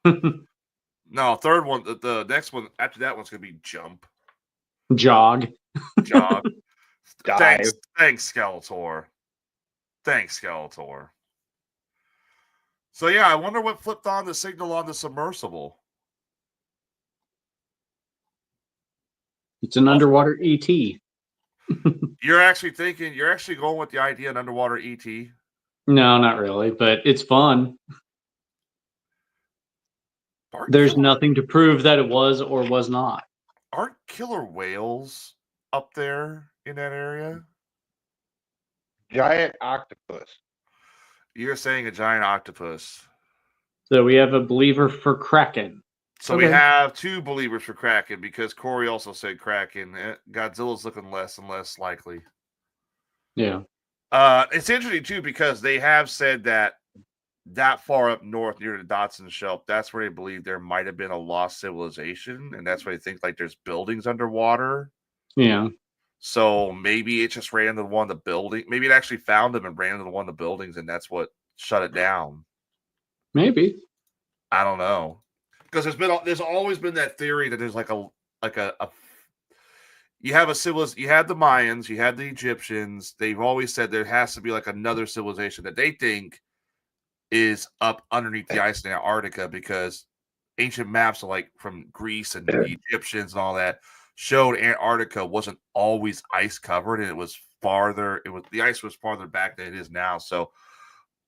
No, third one. The next one after that one's gonna be jump. Jog. Jog. Dive. Thanks, Skeletor. Thanks, Skeletor. So yeah, I wonder what flipped on the signal on the submersible. It's an underwater ET. You're actually going with the idea of an underwater ET? No, not really, but it's fun. There's nothing to prove that it was or was not. Aren't killer whales up there in that area? Giant octopus. You're saying a giant octopus. So we have a believer for Kraken. So we have two believers for Kraken because Corey also said Kraken. Godzilla's looking less and less likely. Yeah. It's interesting too because they have said that far up north near the Dotson Shelf, that's where they believe there might have been a lost civilization, and that's why they think like there's buildings underwater. Yeah. So maybe it just ran to one of the building. Maybe it actually found them and ran to one of the buildings, and that's what shut it down. Maybe. I don't know. Because there's always been that theory that there's you have you had the Mayans, you had the Egyptians. They've always said there has to be like another civilization that they think is up underneath the ice in Antarctica because ancient maps of like from Greece and the Egyptians and all that showed Antarctica wasn't always ice covered and it was farther. The ice was farther back than it is now. So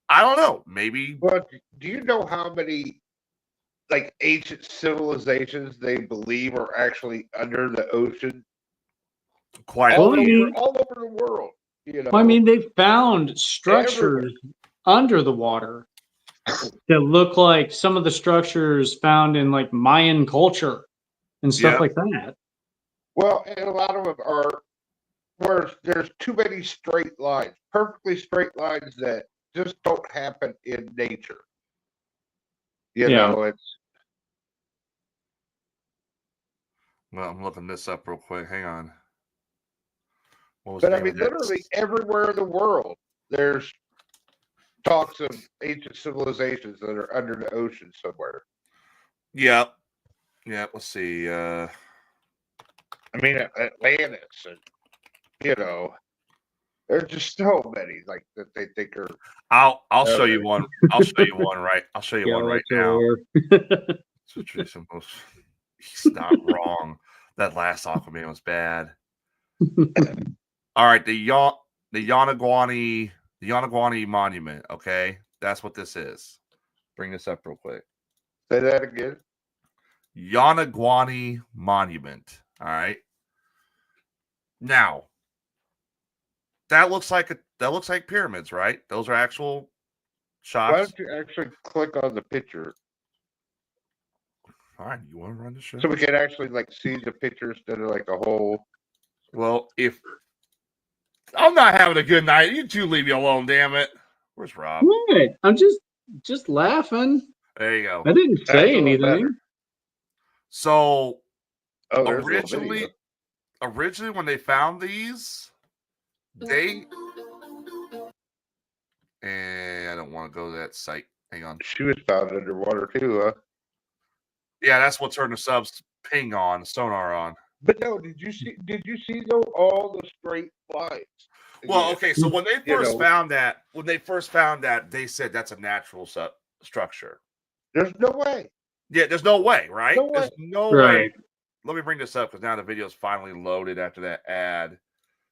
I don't know. Maybe. But do you know how many like ancient civilizations they believe are actually under the ocean? Quite all over the world. You know, I mean, they found structures under the water that look like some of the structures found in like Mayan culture and stuff like that. Well, and a lot of them are where there's too many straight lines, perfectly straight lines that just don't happen in nature. You know, it's. Well, I'm looking this up real quick. Hang on. But I mean, literally everywhere in the world, there's talks of ancient civilizations that are under the ocean somewhere. Yeah. Yeah. Let's see. I mean, Atlantis, and you know, there's just so many like that they think are. I'll show you one. I'll show you one right. I'll show you one right now. He's not wrong. That last Aquaman was bad. All right, the Yanaguani Monument. Okay, that's what this is. Bring this up real quick. Say that again. Yanaguani Monument. All right. Now, that looks like pyramids, right? Those are actual shots. Why don't you actually click on the picture? Fine, you want to run the show? So we can actually like see the picture instead of like a whole. Well, if I'm not having a good night, you two leave me alone, damn it. Where's Rob? What? I'm just laughing. There you go. I didn't say anything. So originally when they found these, I don't want to go to that site. Hang on. She was found underwater too, huh? Yeah, that's what turned the subs ping on, sonar on. But no, did you see though all the straight lines? Well, okay, so when they first found that, they said that's a natural structure. There's no way. Yeah, there's no way, right? No way. There's no way. Let me bring this up because now the video is finally loaded after that ad,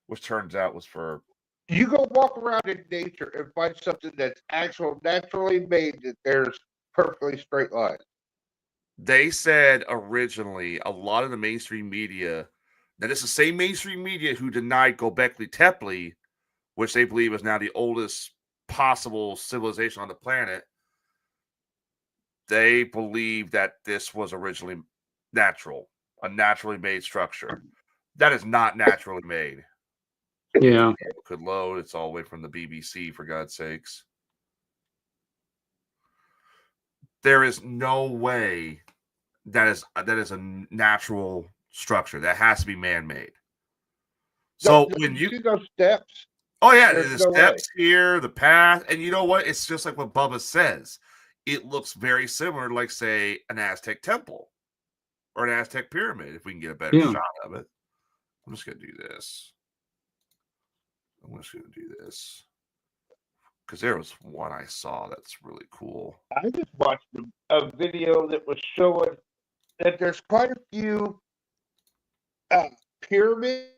which turns out was for. You go walk around in nature and find something that's naturally made that there's perfectly straight lines. They said originally a lot of the mainstream media, that it's the same mainstream media who denied Göbekli Tepe, which they believe is now the oldest possible civilization on the planet. They believe that this was originally natural, a naturally made structure. That is not naturally made. Yeah. Could load. It's all the way from the BBC, for God's sakes. There is no way that is a natural structure. That has to be man-made. So when you see those steps, oh yeah, there's the no way. steps here, the path, and you know what? It's just like what Bubba says. It looks very similar, like say an Aztec temple or an Aztec pyramid. If we can get a better Yeah. shot of it, I'm just gonna do this. I'm just gonna do this because there was one I saw that's really cool. I just watched a video that was showing that there's quite a few pyramids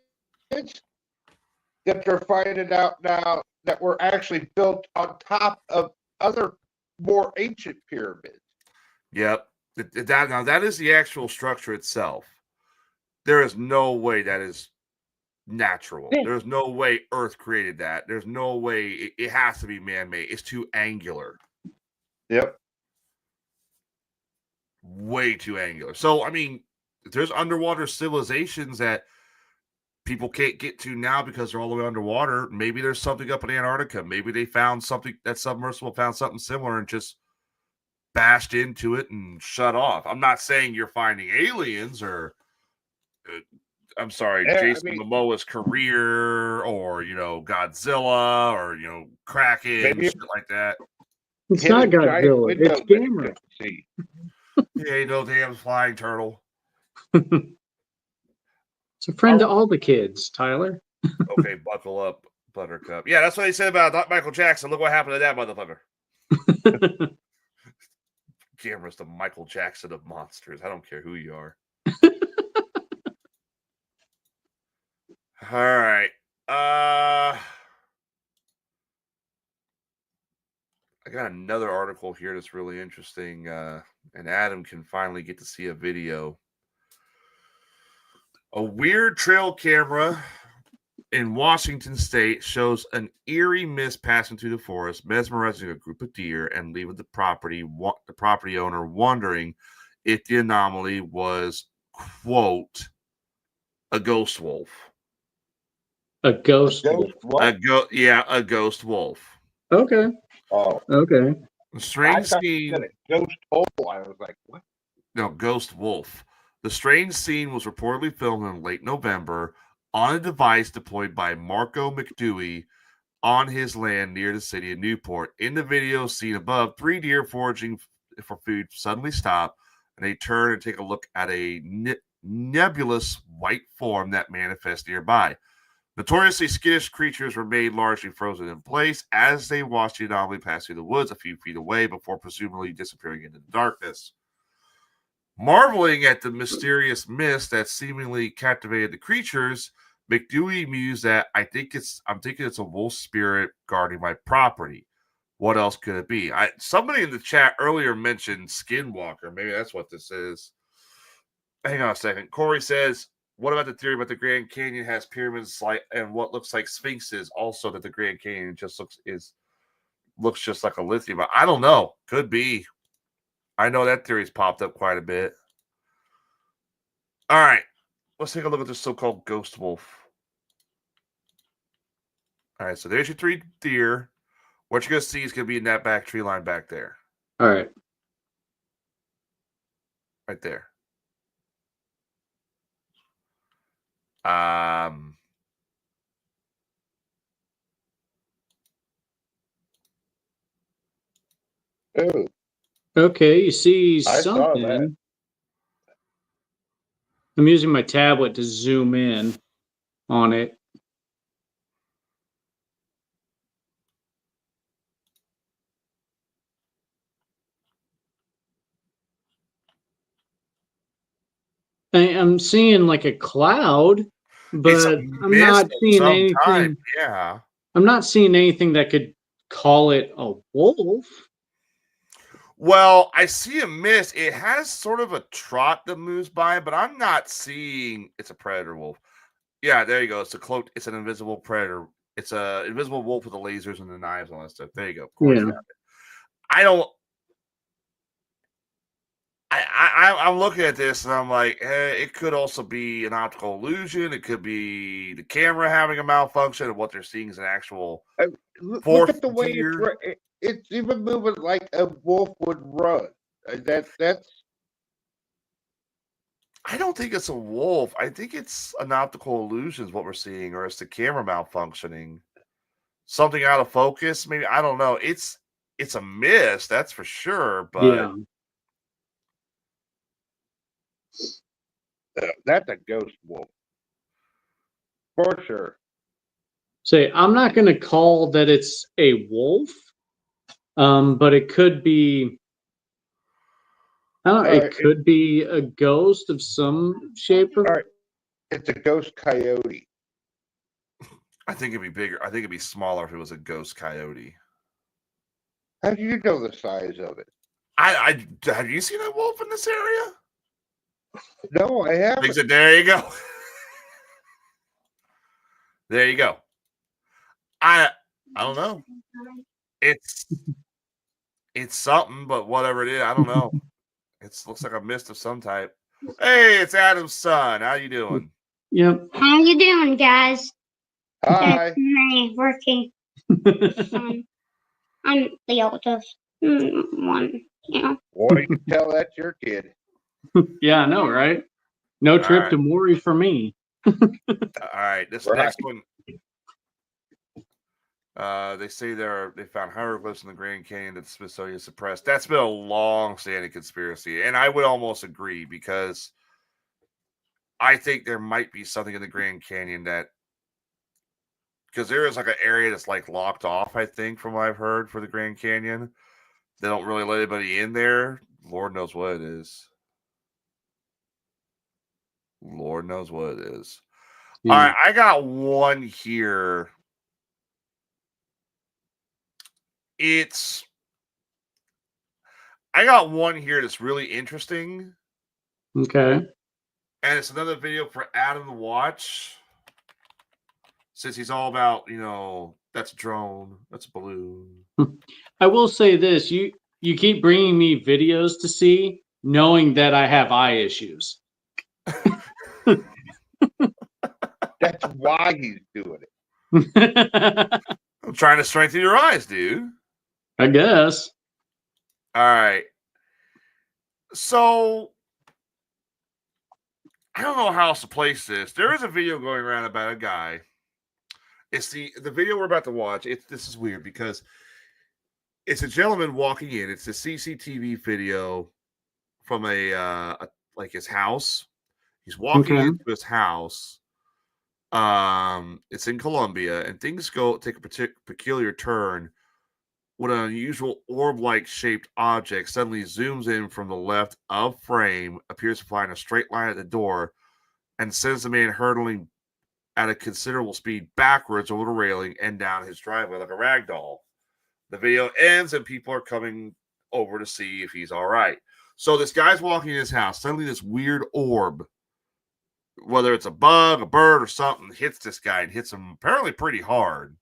that they're finding out now that were actually built on top of other more ancient pyramids. Yep. That is the actual structure itself. There is no way that is natural. Yeah. There's no way Earth created that. There's no way it has to be man-made. It's too angular. Yep. Way too angular. So, I mean, there's underwater civilizations that people can't get to now because they're all the way underwater. Maybe there's something up in Antarctica. Maybe they found something, that submersible found something similar and just bashed into it and shut off. I'm not saying you're finding aliens or, I'm sorry, Yeah, Jason Momoa's career or, Godzilla or, Kraken, maybe shit like that. It's hit not a giant Godzilla. window It's that you Gamera. couldn't see. Yeah, damn flying turtle. It's a friend to all the kids, Tyler. Okay, buckle up, Buttercup. Yeah, that's what they said about Michael Jackson. Look what happened to that motherfucker. Gamera's the Michael Jackson of monsters. I don't care who you are. All right. I got another article here that's really interesting. And Adam can finally get to see a video. A weird trail camera in Washington State shows an eerie mist passing through the forest, mesmerizing a group of deer and leaving the property owner wondering if the anomaly was, quote, a ghost wolf. A ghost wolf. What? A ghost wolf. Okay. Oh, okay. The strange scene. A ghost hole. I was like, what? No, ghost wolf. The strange scene was reportedly filmed in late November on a device deployed by Marco McDewey on his land near the city of Newport. In the video seen above, 3 deer foraging for food suddenly stop, and they turn and take a look at a nebulous white form that manifests nearby. Notoriously skittish creatures remained largely frozen in place as they watched the anomaly pass through the woods a few feet away before presumably disappearing into the darkness. Marveling at the mysterious mist that seemingly captivated the creatures, McDewey mused that I'm thinking it's a wolf spirit guarding my property. What else could it be? Somebody in the chat earlier mentioned Skinwalker. Maybe that's what this is. Hang on a second. Corey says, what about the theory about the Grand Canyon has pyramids and what looks like sphinxes? Also, that the Grand Canyon just looks just like a lithium. I don't know. Could be. I know that theory's popped up quite a bit. All right. Let's take a look at this so-called ghost wolf. All right. So there's your 3 deer. What you're going to see is going to be in that back tree line back there. All right. Right there. Ooh, Okay, you see I saw something. that. I'm using my tablet to zoom in on it. I'm seeing like a cloud, but I'm not seeing anything. Yeah. I'm not seeing anything that could call it a wolf. Well, I see a mist. It has sort of a trot that moves by, but I'm not seeing it's a predator wolf. Yeah, there you go. It's a cloaked. It's an invisible predator. It's a invisible wolf with the lasers and the knives and all that stuff. There you go. Of course, Yeah. I I'm looking at this and I'm like, it could also be an optical illusion. It could be the camera having a malfunction, and what they're seeing is an actual Look at the way deer. it's even moving like a wolf would run. That's I don't think it's a wolf. I think it's an optical illusion is what we're seeing, or it's the camera malfunctioning. Something out of focus, maybe. I don't know. It's a miss, that's for sure. But that's a ghost wolf for sure. Say, I'm not going to call that it's a wolf, but it could be. I don't know. It could be a ghost of some shape or. All right, it's a ghost coyote. I think it'd be bigger. I think it'd be smaller if it was a ghost coyote. How do you know the size of it? I have you seen a wolf in this area? No, I haven't. There you go. There you go. I don't know. It's something, but whatever it is, I don't know. It looks like a mist of some type. Hey, it's Adam's son. How you doing? Yep. How you doing, guys? Hi. That's me working. I'm the oldest one, you know. Boy, you can tell that's your kid. Yeah, I know, right? No trip to Maury for me. All right, this next one. They say they found hieroglyphs in the Grand Canyon that the Smithsonian suppressed. That's been a long-standing conspiracy, and I would almost agree, because I think there might be something in the Grand Canyon because there is like an area that's like locked off, I think, from what I've heard, for the Grand Canyon. They don't really let anybody in there. Lord knows what it is. Lord knows what it is. Yeah. All right, I got one here. I got one here that's really interesting. Okay. And it's another video for Adam to watch. Since he's all about, that's a drone, that's a balloon. I will say this: you keep bringing me videos to see, knowing that I have eye issues. That's why he's doing it. I'm trying to strengthen your eyes, dude. I guess. All right. So I don't know how else to place this. There is a video going around about a guy. It's the video we're about to watch. This is weird because it's a gentleman walking in. It's a CCTV video from like his house. He's walking into his house. It's in Colombia, and things take a peculiar turn when an unusual orb-like shaped object suddenly zooms in from the left of frame, appears to fly in a straight line at the door, and sends the man hurtling at a considerable speed backwards over the railing and down his driveway like a rag doll. The video ends, and people are coming over to see if he's all right. So this guy's walking in his house. Suddenly this weird orb, whether it's a bug, a bird, or something, hits this guy and hits him apparently pretty hard.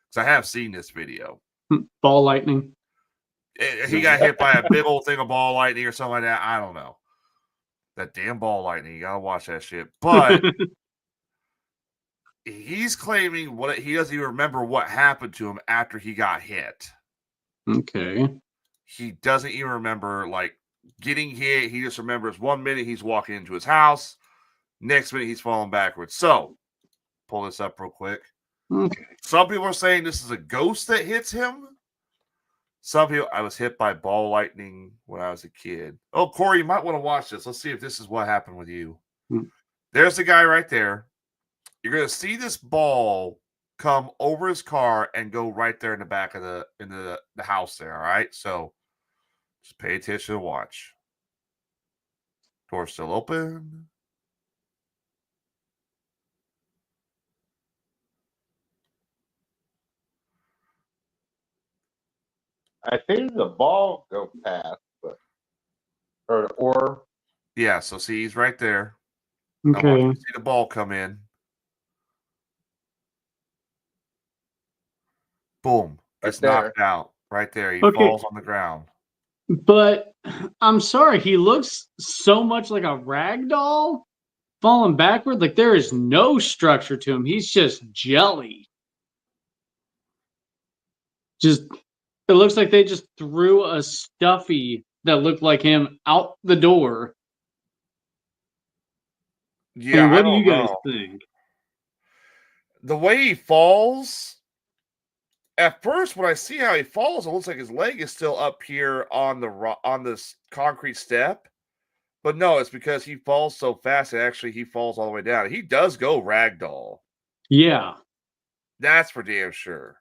Because I have seen this video. Ball lightning. He got hit by a big old thing of ball lightning or something like that. I don't know. That damn ball lightning. You gotta watch that shit. But he's claiming he doesn't even remember what happened to him after he got hit. Okay. He doesn't even remember getting hit. He just remembers 1 minute he's walking into his house. Next minute he's falling backwards. So pull this up real quick. Okay. Some people are saying this is a ghost that hits him. Some people, I was hit by ball lightning when I was a kid. Oh, Corey, you might want to watch this. Let's see if this is what happened with you. There's the guy right there. You're going to see this ball come over his car and go right there in the back of the house there. All right. So just pay attention and watch. Door's still open. I think the ball go past, or Yeah, so see, he's right there. Okay. I want you to see the ball come in. Boom. Gets knocked out. Right there. He falls on the ground. But I'm sorry, he looks so much like a rag doll falling backward. Like there is no structure to him. He's just jelly. Just it looks like they just threw a stuffy that looked like him out the door. Yeah, And I what do don't you guys know. think? The way he falls, at first, when I see how he falls, it looks like his leg is still up here on on this concrete step. But no, it's because he falls so fast that actually he falls all the way down. He does go ragdoll. Yeah. That's for damn sure.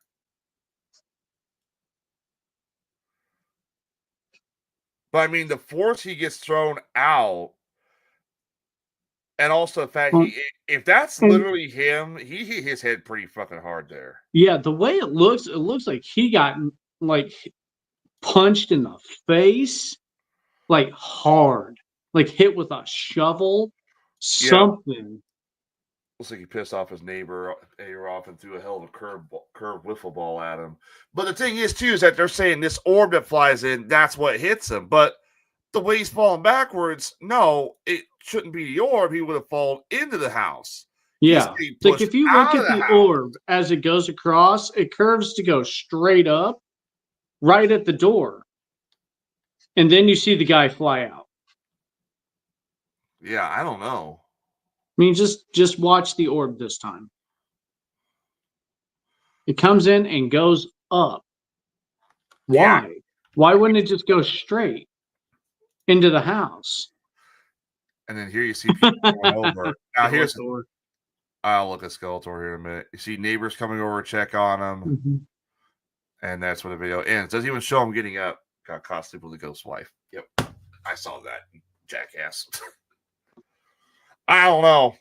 But I mean, the force he gets thrown out, and also the fact Well, if that's and literally him, he hit his head pretty fucking hard there. yeah, the way it looks like he got like punched in the face, like hard, like hit with a shovel, Yeah, something. looks like he pissed off his neighbor off and threw a hell of a curve wiffle ball at him. But the thing is, too, is that they're saying this orb that flies in, that's what hits him. But the way he's falling backwards, no, it shouldn't be the orb. He would have fallen into the house. He's Yeah. getting It's like pushed if you look out of at the the house. orb as it goes across, it curves to go straight up right at the door. And then you see the guy fly out. Yeah, I don't know. I mean, just watch the orb this time. It comes in and goes up. Yeah. Why? Why wouldn't it just go straight into the house? And then here you see people going over. Now here's Skeletor. I'll look at Skeletor here in a minute. You see neighbors coming over to check on him, Mhm. and that's where the video ends. Doesn't even show him getting up. Got caught sleeping with the ghost wife. Yep, I saw that, jackass. I don't know.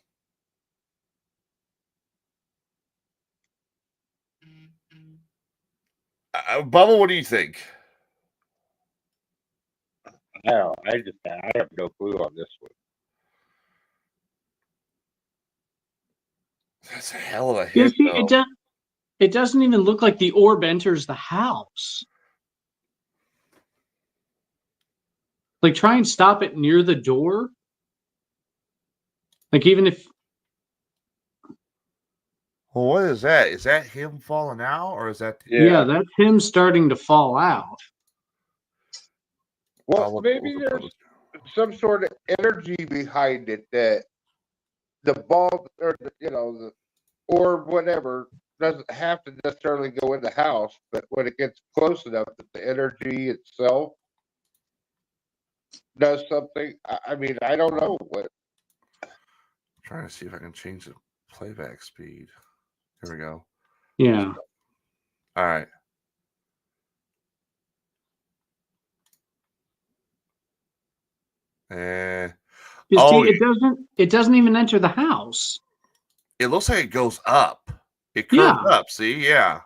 Bubba, what do you think? No, I have no clue on this one. That's a hell of a You hit, see, though. it doesn't even look like the orb enters the house. Like, try and stop it near the door. Like, even if Well, what is that? Is that him falling out, or is that? yeah, that's him starting to fall out. Well, maybe there's some sort of energy behind it that the ball or the or whatever doesn't have to necessarily go in the house, but when it gets close enough that the energy itself does something. I mean, I don't know what. I'm trying to see if I can change the playback speed. Here we go. Yeah. All right. You Oh, see, it doesn't even enter the house. it looks like it goes up. It curves Yeah. up. See, yeah.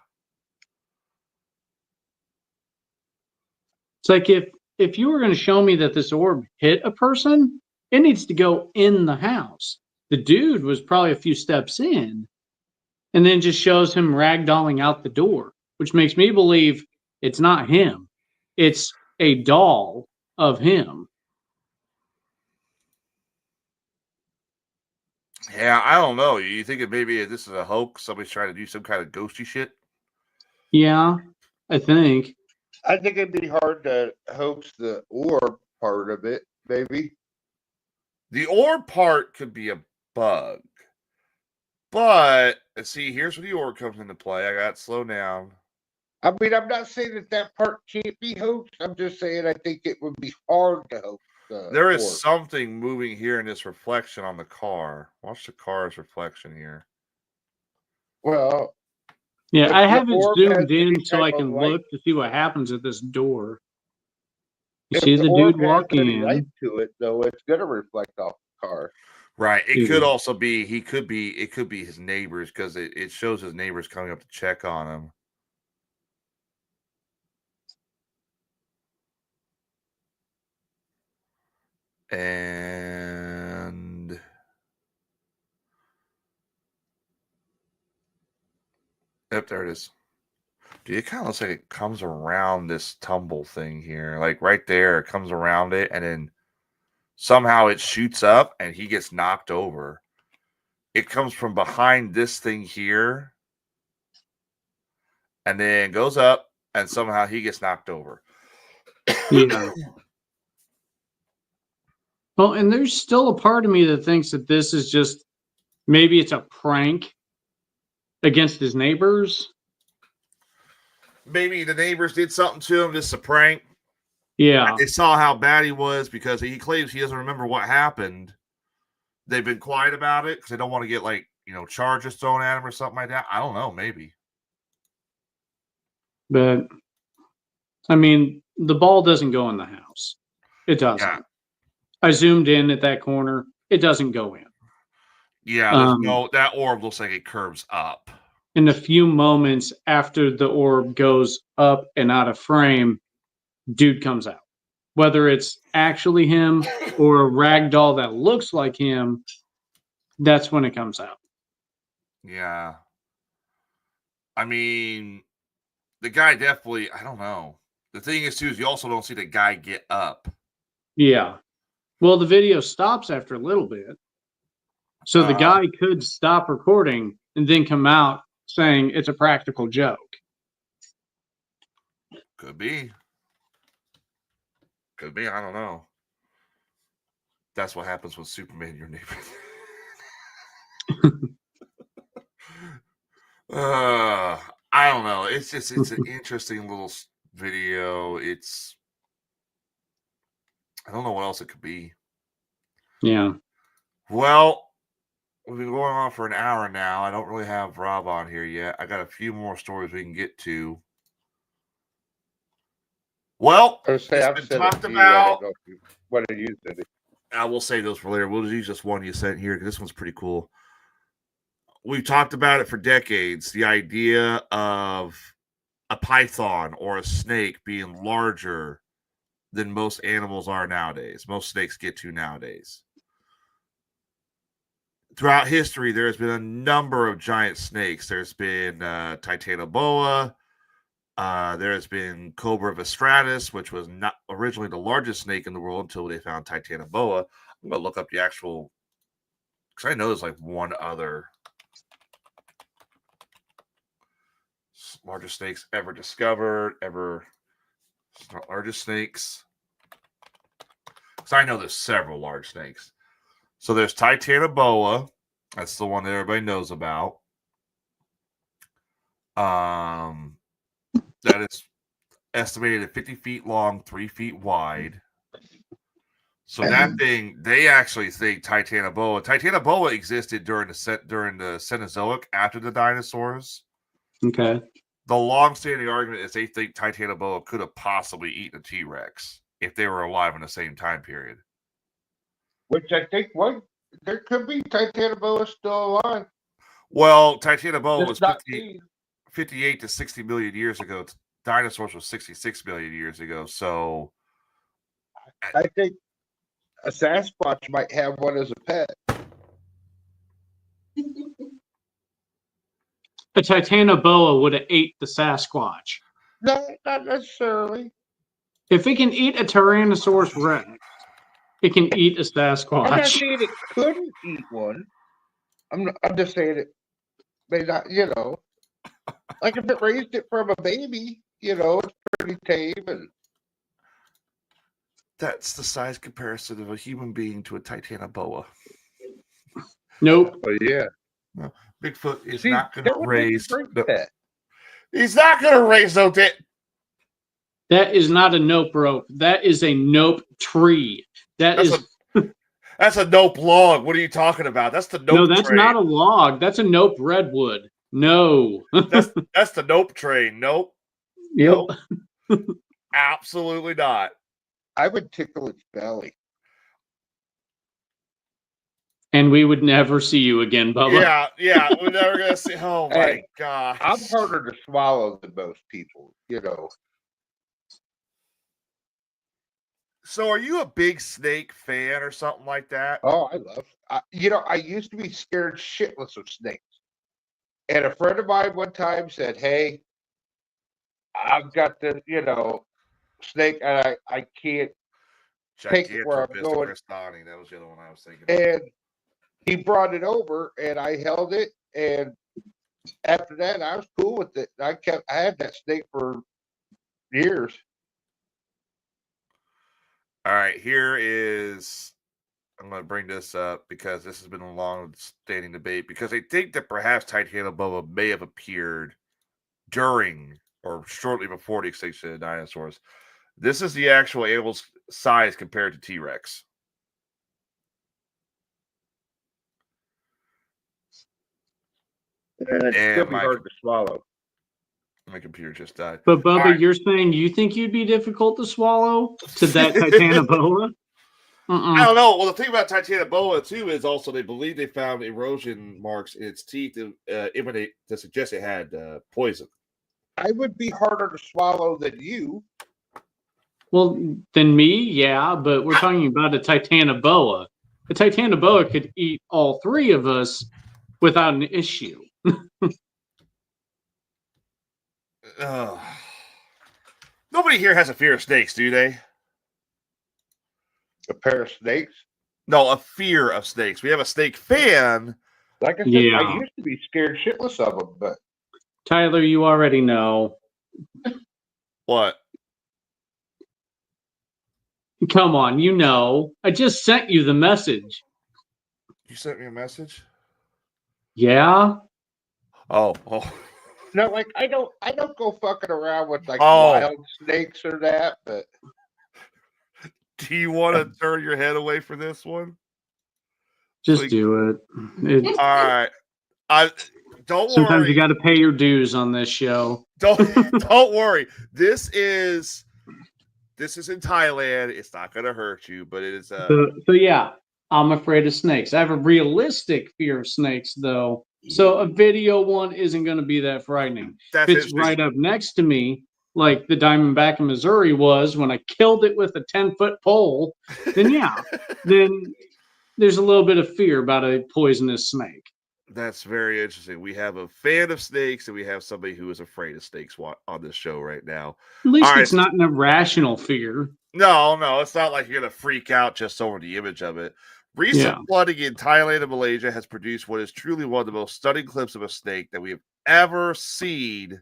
It's like if you were going to show me that this orb hit a person, it needs to go in the house. The dude was probably a few steps in, and then just shows him ragdolling out the door, which makes me believe it's not him. It's a doll of him. Yeah, I don't know. You think it maybe this is a hoax? Somebody's trying to do some kind of ghosty shit? Yeah, I think. I think it'd be hard to hoax the orb part of it, maybe. The orb part could be a bug. But, see, here's where the orb comes into play. I got to slow down. I mean, I'm not saying that part can't be hoaxed. I'm just saying I think it would be hard to hoax. There is orb. something moving here in this reflection on the car. Watch the car's reflection here. Well, Yeah, if I the have it orb has zoomed any in so I type of can light- look to see what happens at this door. You if see the orb dude has walking any light in. to it, though, it's going to reflect off the car. Right. It could Mhm. also be it could be his neighbors because it shows his neighbors coming up to check on him. And yep, there it is. Dude, it kind of looks like it comes around this tumble thing here. Like right there, it comes around it, and then somehow it shoots up and he gets knocked over. It comes from behind this thing here and then goes up, and somehow he gets knocked over. Yeah. Well, and there's still a part of me that thinks that this is just maybe it's a prank against his neighbors. Maybe the neighbors did something to him, just a prank. Yeah. They saw how bad he was because he claims he doesn't remember what happened. They've been quiet about it because they don't want to get, like, charges thrown at him or something like that. I don't know, maybe. But, I mean, the ball doesn't go in the house. It doesn't. Yeah. I zoomed in at that corner. It doesn't go in. Yeah, there's that orb looks like it curves up. In a few moments after the orb goes up and out of frame, dude comes out. Whether it's actually him or a ragdoll that looks like him, that's when it comes out. Yeah. I mean, the guy definitely, I don't know. The thing is, too, is you also don't see the guy get up. Yeah. Well, the video stops after a little bit. So the guy could stop recording and then come out saying it's a practical joke. Could be. Could be. I don't know. That's what happens when Superman, your neighbor. I don't know. It's an interesting little video. I don't know what else it could be. Yeah. Well, we've been going on for an hour now. I don't really have Rob on here yet. I got a few more stories we can get to. Well, it's been talked about. What did you say? I will say those for later. We'll use just one you sent here because this one's pretty cool. We've talked about it for decades. The idea of a python or a snake being larger than most animals are nowadays. Most snakes get to nowadays. Throughout history, there has been a number of giant snakes. There's been Titanoboa. There has been Cobra vestratus, which was not originally the largest snake in the world until they found Titanoboa. I'm going to look up the actual, because I know there's like one other largest snakes ever discovered, largest snakes. So I know there's several large snakes. So there's Titanoboa. That's the one that everybody knows about. That is estimated at 50 feet long, 3 feet wide. So that thing, they actually think Titanoboa existed during the Cenozoic after the dinosaurs. Okay. The long-standing argument is they think Titanoboa could have possibly eaten a T-Rex if they were alive in the same time period. Which I think there could be Titanoboa still alive. Well, Titanoboa was It's not 58 to 60 million years ago. Dinosaurs were 66 million years ago. So I think a Sasquatch might have one as a pet. A Titanoboa would have ate the Sasquatch. No, not necessarily. If it can eat a Tyrannosaurus Rex, it can eat a Sasquatch. I'm not saying it couldn't eat one. I'm just saying it may not, like if it raised it from a baby, it's pretty tame. And that's the size comparison of a human being to a Titanoboa. Nope. But yeah. No, Bigfoot is not going to raise. He's not going to raise no tit. That is not a nope rope. That is a nope tree. That's a nope log. What are you talking about? That's the nope. No, that's not a log. That's a nope redwood. No. that's the nope train. Nope. Yep. Nope. Absolutely not. I would tickle its belly. And we would never see you again, Bubba. Yeah. We're never going to see. Oh, my gosh. I'm harder to swallow than most people, So are you a big snake fan or something like that? Oh, I used to be scared shitless of snakes. And a friend of mine one time said, hey, I've got this, snake, and I can't take it where I'm going. Gigantopithecus. That was the other one I was thinking. And he brought it over, and I held it, and after that, I was cool with it. I had that snake for years. All right, here is. I'm going to bring this up because this has been a long-standing debate. Because they think that perhaps Titanium Bubba may have appeared during or shortly before the extinction of the dinosaurs. This is the actual animal's size compared to T-Rex. And it'd still be hard to swallow. My computer just died. But Bubba, right. You're saying you think you'd be difficult to swallow to that Titanoboa? I don't know. Well, the thing about Titanoboa too is also they believe they found erosion marks in its teeth to suggest it had poison. I would be harder to swallow than you. Well, than me, yeah, but we're talking about a Titanoboa. A Titanoboa could eat all three of us without an issue. Nobody here has a fear of snakes, do they? A pair of snakes? No, a fear of snakes. We have a snake fan. Like I said, Yeah. I used to be scared shitless of them, but Tyler, you already know. What? Come on, you know. I just sent you the message. You sent me a message? Yeah? Oh. no, like I don't go fucking around with like Oh. wild snakes or that, but Do you want to turn your head away for this one? Just Like- do it. All right. Don't Sometimes worry. you got to pay your dues on this show. Don't worry. This is in Thailand. It's not going to hurt you, but it is. So yeah, I'm afraid of snakes. I have a realistic fear of snakes, though. So a video one isn't going to be that frightening. That's If it's interesting. right up next to me, like the Diamondback in Missouri was when I killed it with a 10-foot pole, then yeah, then there's a little bit of fear about a poisonous snake. That's very interesting. We have a fan of snakes, and we have somebody who is afraid of snakes on this show right now. At least All right. it's not an irrational fear. No, it's not like you're going to freak out just over the image of it. Recent flooding in Thailand and Malaysia has produced what is truly one of the most stunning clips of a snake that we have ever seen.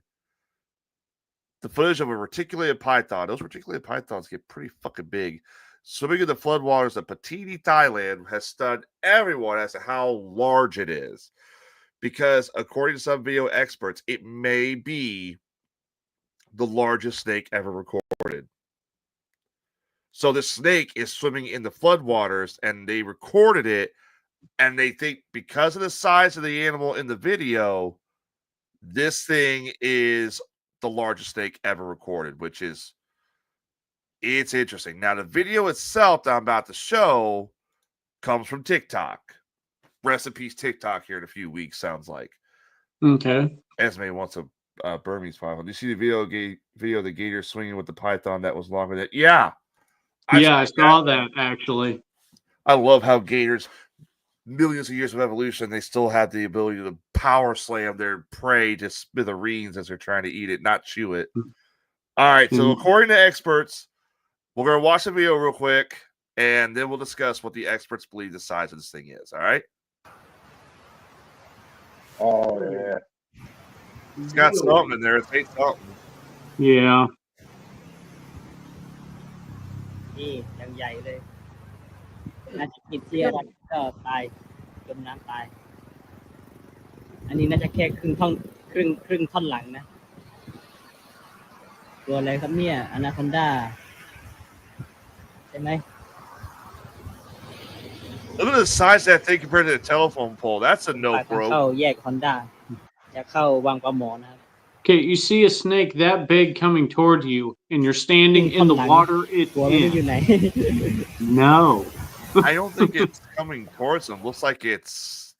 The footage of a reticulated python. Those reticulated pythons get pretty fucking big. Swimming in the floodwaters of Patini, Thailand has stunned everyone as to how large it is. Because according to some video experts, it may be the largest snake ever recorded. So the snake is swimming in the floodwaters, and they recorded it, and they think because of the size of the animal in the video, this thing is the largest snake ever recorded, which is, it's interesting. Now, the video itself that I'm about to show comes from TikTok. Rest in peace, TikTok here in a few weeks, sounds like. Okay. Esme wants a Burmese python. Do you see the video of the gator swinging with the python that was longer than... Yeah. I saw that, actually. I love how gators, millions of years of evolution, they still have the ability to power slam their prey to smithereens as they're trying to eat it, not chew it. All right, so according to experts, we're going to watch the video real quick, and then we'll discuss what the experts believe the size of this thing is, all right? oh yeah. It's got something in there. It's ate something. Yeah. นี่ยังใหญ่เลยน่าจะกินเสี้ยอะไรก็ตายจมน้ำตายอันนี้น่าจะแค่ครึ่งท่อนหลังนะตัวอะไรครับเนี่ยอนาคอนดาใช่ไหม Look at the size of that thing compared to the telephone pole. That's a no, เข้า bro. แยกฮอนด้าจะเข้าวังปลาหมอนะครับ Okay, you see a snake that big coming toward you, and you're standing in the water it's ตัวมันอยู่ in. ไหน No. I don't think it's coming towards them. Looks like it's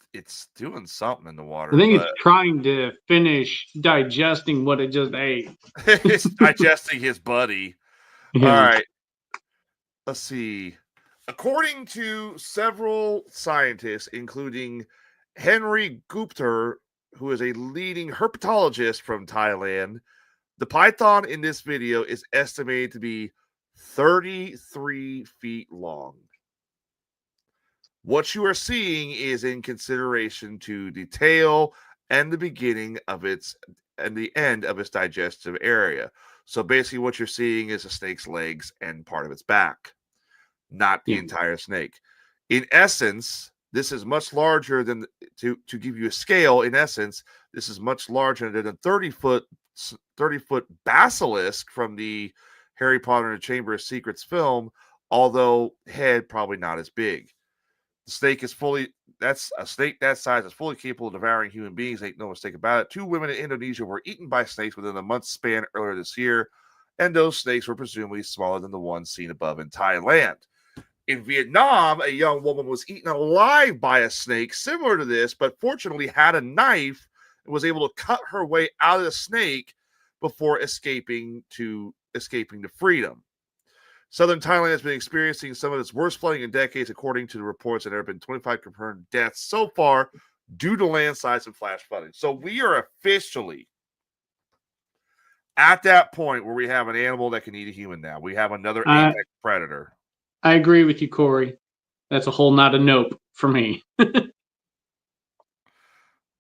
doing something in the water. I think but it's trying to finish digesting what it just ate. it's digesting his buddy. Yeah. All right. Let's see. According to several scientists, including Henry Gupta, who is a leading herpetologist from Thailand, The python in this video is estimated to be 33 feet long. What you are seeing is in consideration to the tail and the beginning of its and the end of its digestive area. So basically what you're seeing is a snake's legs and part of its back, not the entire snake. In essence, this is much larger than, to give you a scale, in essence, this is much larger than a 30-foot basilisk from the Harry Potter and the Chamber of Secrets film, although head probably not as big. The snake is that's a snake that size is fully capable of devouring human beings. Ain't no mistake about it. 2 women in Indonesia were eaten by snakes within a month's span earlier this year, and those snakes were presumably smaller than the ones seen above in Thailand. In Vietnam, a young woman was eaten alive by a snake similar to this, but fortunately had a knife and was able to cut her way out of the snake before escaping to freedom. Southern Thailand has been experiencing some of its worst flooding in decades, according to the reports, and there have been 25 confirmed deaths so far due to landslides and flash flooding. So we are officially at that point where we have an animal that can eat a human now. We have another apex predator. I agree with you, Corey. That's a whole not a nope for me.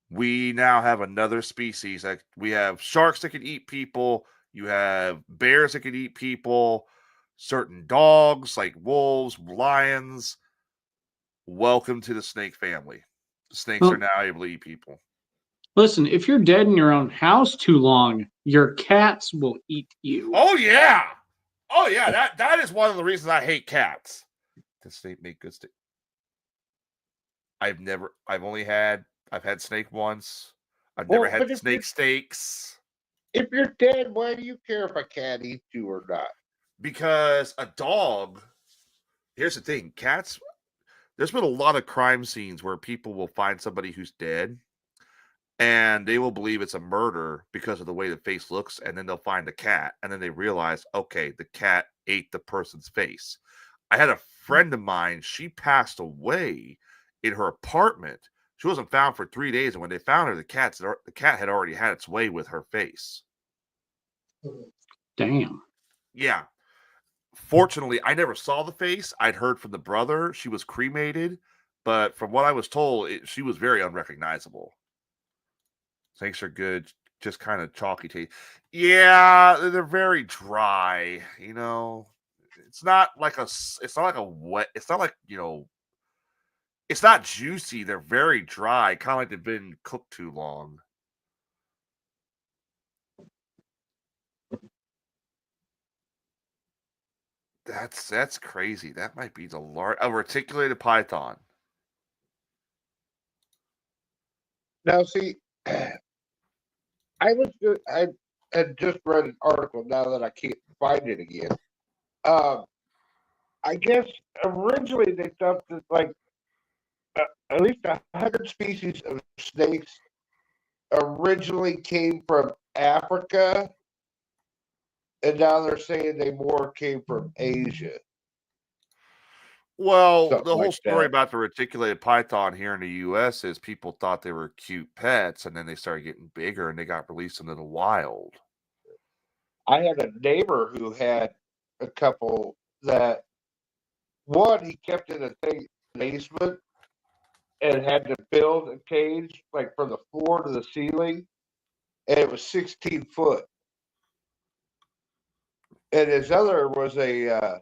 We now have another species. Like, we have sharks that can eat people. You have bears that can eat people. Certain dogs like wolves, lions. Welcome to the snake family. Snakes are now able to eat people. Listen, if you're dead in your own house too long, your cats will eat you. Oh yeah. That is one of the reasons I hate cats. The snake make good steak. I've had snake once. I've never had snake steaks. If you're dead, why do you care if a cat eats you or not? Because a dog, here's the thing, cats, there's been a lot of crime scenes where people will find somebody who's dead and they will believe it's a murder because of the way the face looks, and then they'll find a cat and then they realize, okay, the cat ate the person's face. I had a friend of mine, she passed away in her apartment. She wasn't found for 3 days, and when they found her, the cat had already had its way with her face. Damn. Yeah. Fortunately, I never saw the face. I'd heard from the brother. She was cremated, but from what I was told, she was very unrecognizable. Snakes are good, just kind of chalky taste. Yeah, they're very dry. You know, it's not like wet. It's not like, it's not juicy. They're very dry, kind of like they've been cooked too long. That's crazy. That might be a reticulated python. Now, see, I had just read an article now that I can't find it again. I guess originally they thought that at least 100 species of snakes originally came from Africa, and now they're saying they more came from Asia. Well, Something the whole like story that. about the reticulated python here in the U.S. is people thought they were cute pets, and then they started getting bigger, and they got released into the wild. I had a neighbor who had a couple that, one, he kept in a basement and had to build a cage like from the floor to the ceiling, and it was 16 foot. And his other was an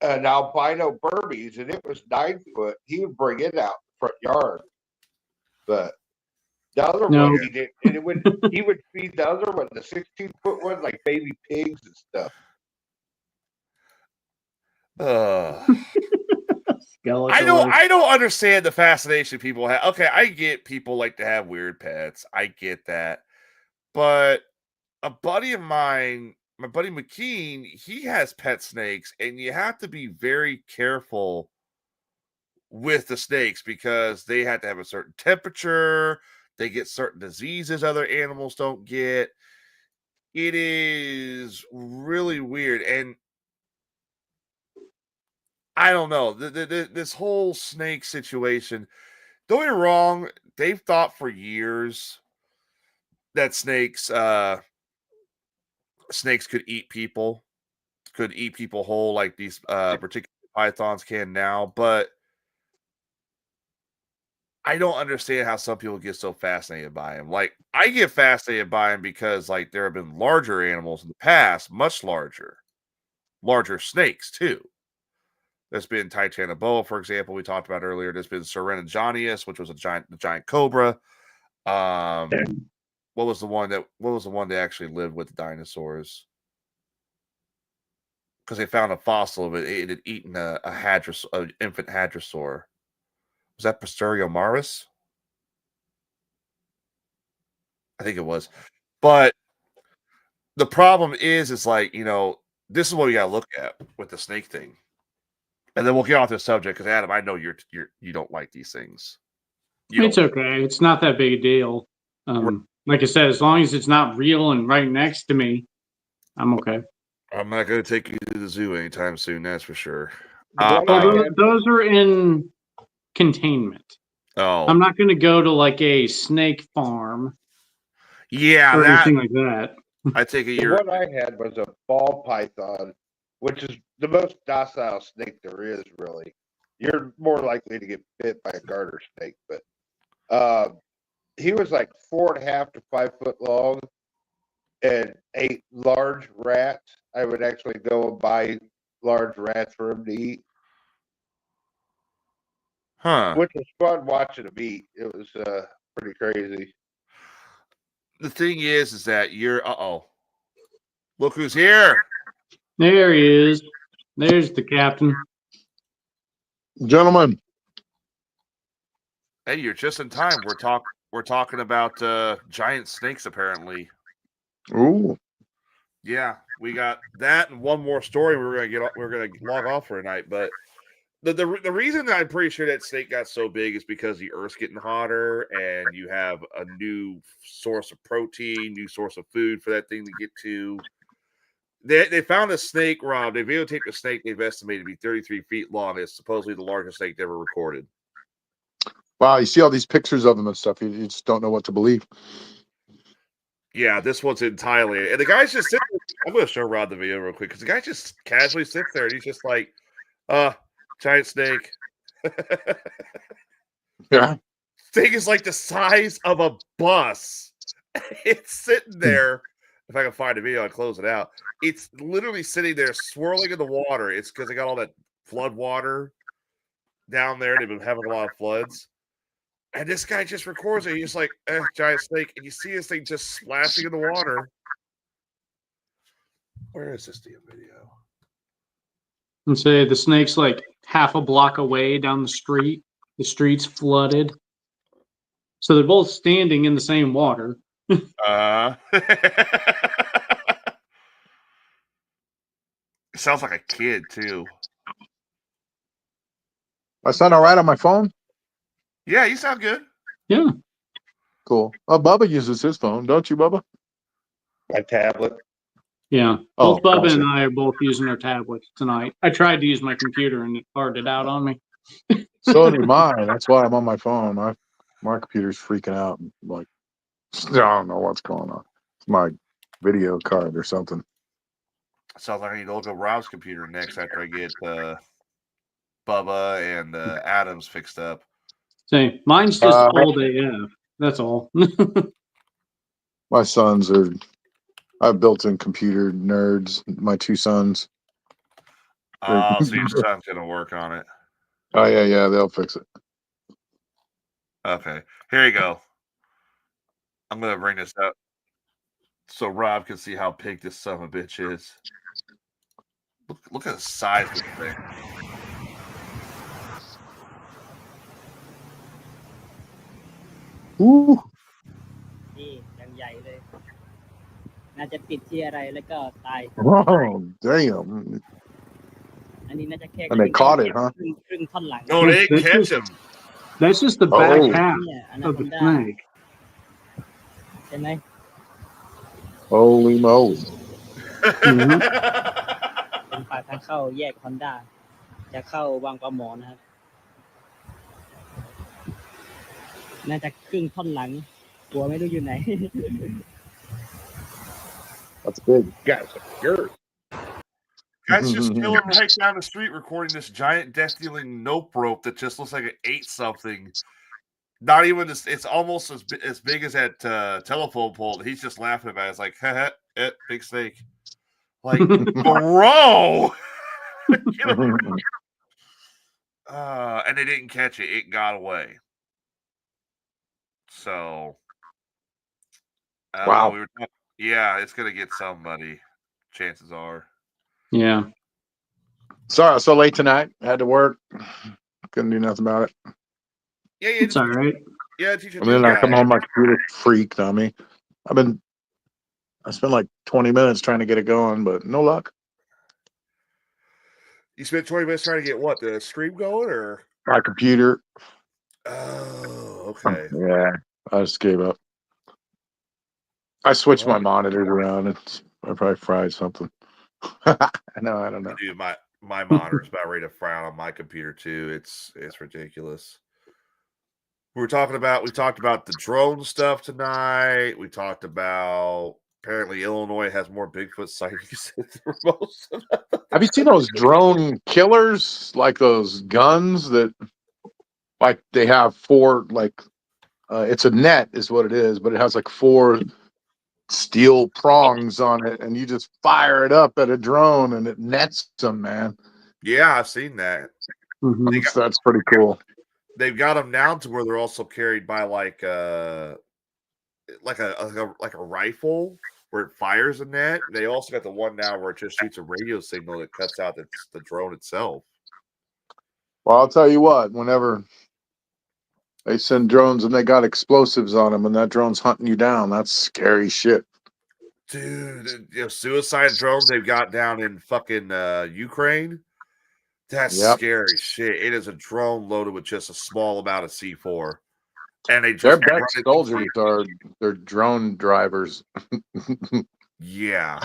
albino Burmese, and it was 9 foot. He would bring it out the front yard, but the other one he did, and he would feed the other one, the 16-foot one, like baby pigs and stuff. I don't understand the fascination people have. Okay, I get people like to have weird pets. I get that. But a buddy of mine, my buddy McKean, he has pet snakes, and you have to be very careful with the snakes because they have to have a certain temperature. They get certain diseases other animals don't get. It is really weird. And I don't know. This whole snake situation, don't get me wrong, they've thought for years that snakes snakes could eat people whole like these particular pythons can now, but I don't understand how some people get so fascinated by them. Like, I get fascinated by them because, like, there have been larger animals in the past, much larger snakes too. There's been Titanoboa, for example, we talked about earlier. There's been Serenogenius, which was the giant cobra. What was the one that actually lived with the dinosaurs? Because they found a fossil of it. It had eaten an infant hadrosaur. Was that Prosteriomaris? I think it was. But the problem is like, this is what we got to look at with the snake thing. And then we'll get off this subject because, Adam, I know you don't like these things. It's okay. It's not that big a deal. Like I said, as long as it's not real and right next to me, I'm okay. I'm not going to take you to the zoo anytime soon, that's for sure. Those are in containment. Oh, I'm not going to go to like a snake farm. Yeah, or anything like that. I take it The one I had was a ball python, which is the most docile snake there is, really. You're more likely to get bit by a garter snake, but he was like 4.5 to 5 foot long and ate large rats. I would actually go and buy large rats for him to eat. Which was fun watching him eat. It was pretty crazy. The thing is that you're look who's here. There he is. There's the captain. Gentlemen. Hey, you're just in time. We're talking about giant snakes, apparently. Ooh. Yeah, we got that and one more story we're gonna log off for tonight. But the reason that I'm pretty sure that snake got so big is because the Earth's getting hotter and you have a new source of protein, new source of food for that thing to get to. They found a snake, Rob. They videotaped a snake they've estimated to be 33 feet long. It's supposedly the largest snake ever recorded. Wow, you see all these pictures of them and stuff. You just don't know what to believe. Yeah, this one's entirely. And the guy's just sitting there. I'm going to show Rob the video real quick because the guy just casually sits there and he's just like, giant snake. Yeah. Snake is like the size of a bus. It's sitting there. If I can find a video, I'll close it out. It's literally sitting there swirling in the water. It's because they got all that flood water down there. They've been having a lot of floods. And this guy just records it. He's like, giant snake. And you see this thing just splashing in the water. Where is this damn video? And say the snake's like half a block away down the street. The street's flooded. So they're both standing in the same water. Sounds like a kid, too. I sound all right on my phone? Yeah, you sound good. Yeah. Cool. Oh, Bubba uses his phone, don't you, Bubba? My tablet. Yeah. Oh, Both Bubba gotcha. and I are both using our tablets tonight. I tried to use my computer and it farted out on me. So did mine. That's why I'm on my phone. My computer's freaking out. Like, I don't know what's going on. It's my video card or something. Sounds like I need to look at Rob's computer next after I get Bubba and Adams fixed up. Say, mine's just old AF. That's all. My sons are. I have built-in computer nerds. My two sons. Oh, so your son's gonna work on it. Oh yeah, they'll fix it. Okay, here you go. I'm gonna bring this up so Rob can see how big this son of a bitch is. Look at the size of the thing. Ooh. นี่ยังใหญ่เลย น่าจะติดที่อะไรแล้วก็ตาย Oh, damn. อันนี้น่าจะแค่ And they caught it, huh? ครึ่งท่อนหลัง No, they didn't catch him. That's just the back Oh. half เนี่ยอนา of คอ the นด้า snake. ใช่ไหม Holy moly. เป็นปากทางเข้าแยกฮอนด้าจะเข้าวังปลาหมอนะครับ น่าจะครึ่งท่อนหลังหัวไม่รู้อยู่ไหน That's big. Got some girth. Guy's just chilling right down the street recording this giant death-dealing nope rope that just looks like it ate something. Not even this, it's almost as big as that telephone pole. He's just laughing about it. It's like, haha, big snake. Like, bro! And they didn't catch it. It got away. So, Wow. Yeah, it's going to get somebody. Chances are. Yeah. Sorry, I was so late tonight. Had to work. Couldn't do nothing about it. Yeah, It's all right. Yeah, teacher. And then I come home, my computer freaked on me. I spent like 20 minutes trying to get it going, but no luck. You spent 20 minutes trying to get what? The stream going or? My computer. Oh, okay. Yeah, I just gave up. I switched my monitors around. I probably fried something. I don't know. Dude, my monitor's about ready to fry out on my computer too. It's ridiculous. We talked about the drone stuff tonight. We talked about apparently Illinois has more Bigfoot sightings than most of them. Have you seen those drone killers? Like those guns that, like they have four, like it's a net is what it is, but it has like 4 steel prongs on it, and you just fire it up at a drone, and it nets them, man. Yeah, I've seen that. Mhm. That's pretty cool. They've got them now to where they're also carried by like a rifle where it fires a net. They also got the one now where it just shoots a radio signal that cuts out the drone itself. Well, I'll tell you what, whenever they send drones and they got explosives on them and that drone's hunting you down, that's scary shit. Dude, suicide drones they've got down in fucking Ukraine. That's scary shit. It is a drone loaded with just a small amount of C4. And their best soldiers they're drone drivers. Yeah.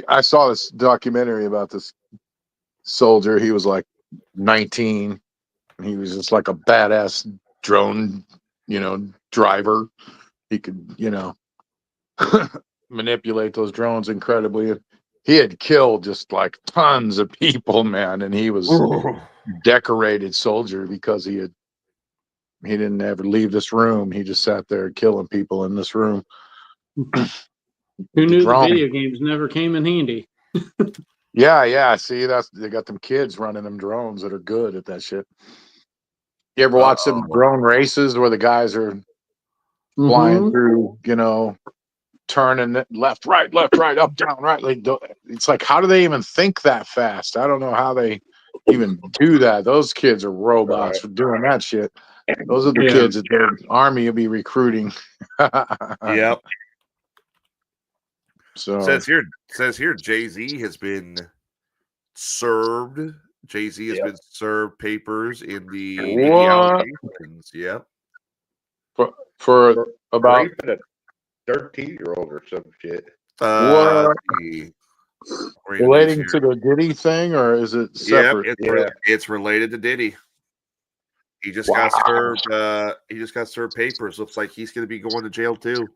I saw this documentary about this soldier. He was like 19. He was just like a badass drone, driver. He could, manipulate those drones incredibly. He had killed just like tons of people, man, and he was decorated soldier because he didn't ever leave this room. He just sat there killing people in this room. Who knew the video games never came in handy? Yeah. See, they got them kids running them drones that are good at that shit. You ever watch some drone races where the guys are flying through, turning left, right, up, down, right? It's like, how do they even think that fast? I don't know how they even do that. Those kids are robots for doing that shit. Those are the kids that their army will be recruiting. Yep. So says here Jay-Z has been served. Jay-Z has been served papers in the allegations. Yep. For about a 13-year-old or some shit. Relating to the Diddy thing, or is it separate? It's related to Diddy. He just got served. He just got served papers. Looks like he's going to be going to jail too.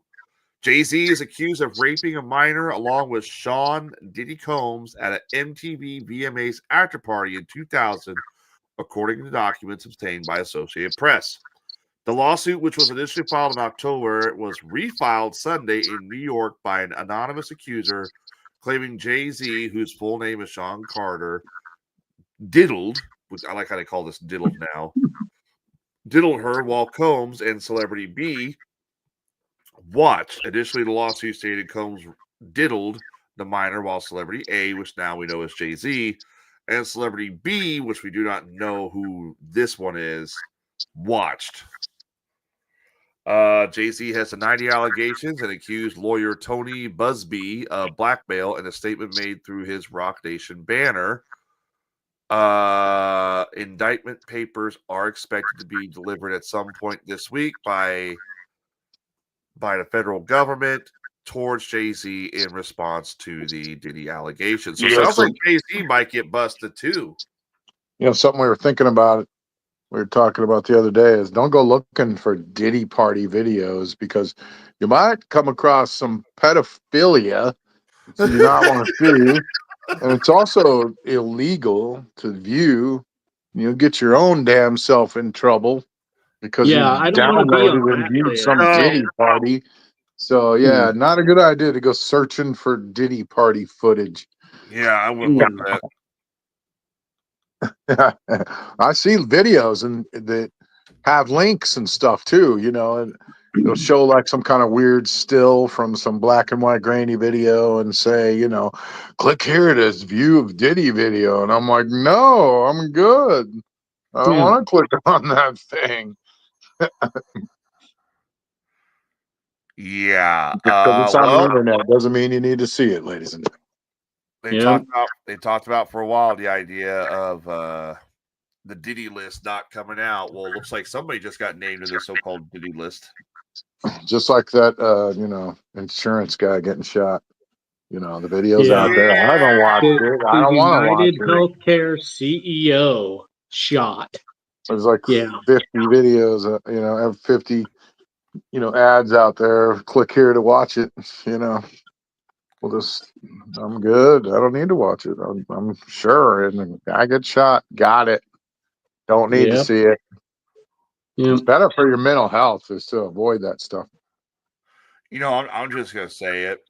Jay-Z is accused of raping a minor along with Sean Diddy Combs at an MTV VMAs after party in 2000, according to documents obtained by Associated Press. The lawsuit, which was initially filed in October, was refiled Sunday in New York by an anonymous accuser claiming Jay-Z, whose full name is Sean Carter, diddled, which I like how they call this diddled now, diddled her while Combs and Celebrity B watched. Additionally, the lawsuit stated Combs diddled the minor while Celebrity A, which now we know is Jay-Z, and Celebrity B, which we do not know who this one is, watched. Jay-Z has denied the allegations and accused lawyer Tony Busby of blackmail in a statement made through his Rock Nation banner. Indictment papers are expected to be delivered at some point this week by the federal government towards Jay-Z in response to the Diddy allegations. So it sounds like Jay-Z might get busted too. Something we were thinking about we were talking about the other day is don't go looking for Diddy party videos because you might come across some pedophilia that you do not want to see. And it's also illegal to view. You'll get your own damn self in trouble because you Yeah, I don't want to be on downloaded and that viewed list. some Diddy party. So yeah, not a good idea to go searching for Diddy party footage. Yeah, I wouldn't want that. I see videos and that have links and stuff too, you know, and it'll show like some kind of weird still from some black and white grainy video and say, you know, click here to view of Diddy video. And I'm like, no, I'm good. I don't want to click on that thing. Yeah. Because it's on the Well, internet doesn't mean you need to see it, ladies and gentlemen. they talked about for a while the idea of the Diddy list not coming out. Well, it looks like somebody just got named in the so-called Diddy list. Just like that, you know, insurance guy getting shot. You know, the video's out there. I don't watch it. I don't want to watch United it. Healthcare CEO shot. There's like 50 videos, you know, have 50, you know, ads out there. Click here to watch it. You know, I'm good. I don't need to watch it. I'm sure. And the guy gets shot. Got it. Don't need to see it. It's better for your mental health is to avoid that stuff. You know, I'm just gonna say it.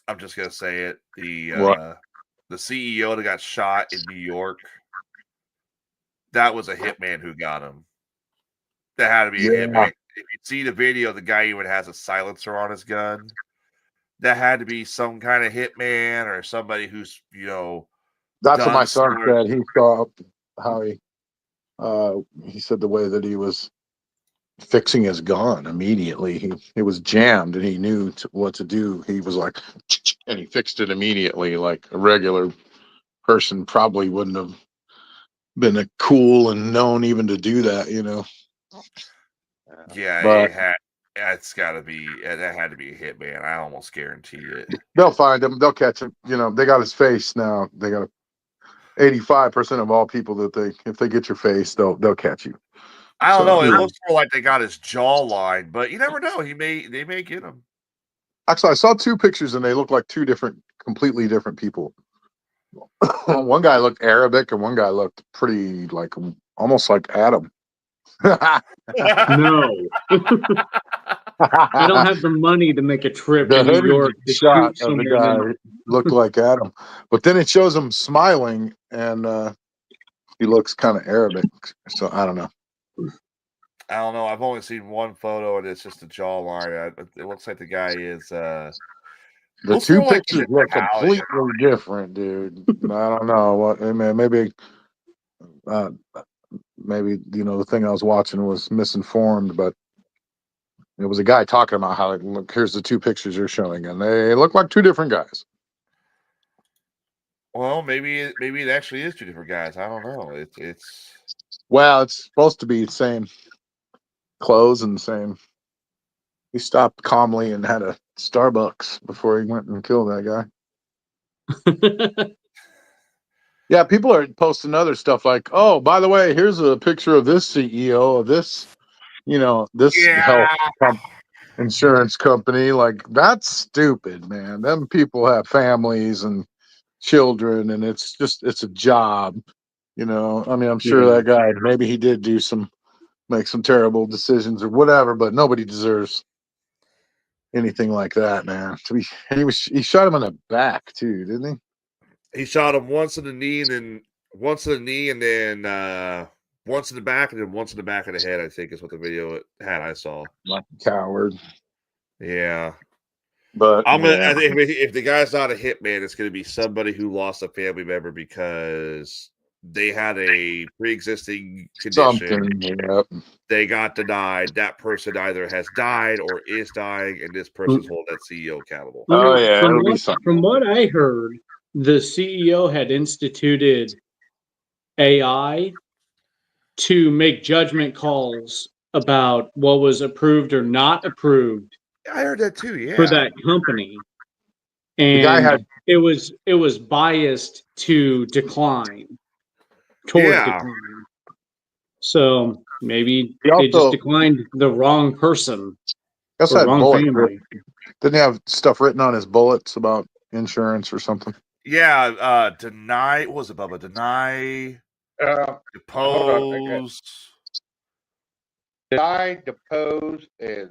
I'm just gonna say it. The CEO that got shot in New York, that was a hitman who got him. That had to be a hitman. If you see the video, the guy even has a silencer on his gun. That had to be some kind of hitman or somebody who's, you know. That's what my son said. He saw how he said the way that he was fixing his gun immediately. He was jammed and he knew what to do. He was like, and he fixed it immediately. Like a regular person probably wouldn't have been cool and known even to do that, you know. Yeah, but it's got to be. That had to be a hitman. I almost guarantee it. They'll find him. They'll catch him. You know, they got his face now. They got 85% of all people that if they get your face, they'll catch you. I don't know. It looks more like they got his jawline, but you never know. They may get him. Actually, I saw two pictures and they look like two completely different people. One guy looked Arabic and one guy looked pretty like almost like Adam. No. I don't have the money to make a trip to New York to shot shoot of the guy looked like Adam, but then it shows him smiling and he looks kind of Arabic. So I don't know. I've only seen one photo and it's just a jawline. It looks like the guy is. The two pictures look completely different, dude. I don't know what. Maybe you know the thing I was watching was misinformed, but it was a guy talking about how look, here's the two pictures you're showing, and they look like two different guys. Well, maybe it actually is two different guys. I don't know. It's supposed to be the same clothes and the same. He stopped calmly and had a Starbucks before he went and killed that guy. Yeah, people are posting other stuff like, oh, by the way, here's a picture of this CEO of this, you know, this health insurance company. Like, that's stupid, man. Them people have families and children, and it's a job, you know. I mean, I'm sure that guy, maybe he did make some terrible decisions or whatever, but nobody deserves anything like that, man. He shot him in the back too, didn't he? He shot him once in the knee, and then once in the knee, and then once in the back, and then once in the back of the head. I think is what the video had. I saw. Like a coward. Yeah, but I think if the guy's not a hitman, it's going to be somebody who lost a family member because they had a pre-existing condition. They got denied. That person either has died or is dying, and this person's holding that CEO accountable. Oh yeah, from what I heard, the CEO had instituted AI to make judgment calls about what was approved or not approved. I heard that too. Yeah, for that company, and it was biased to decline. Decline. So maybe He they just also- declined the wrong person That's or that wrong bullet. family. Didn't he have stuff written on his bullets about insurance or something? Yeah, deny. What was it, Bubba? Deny, Hold on, I got- depose. deny, depose, and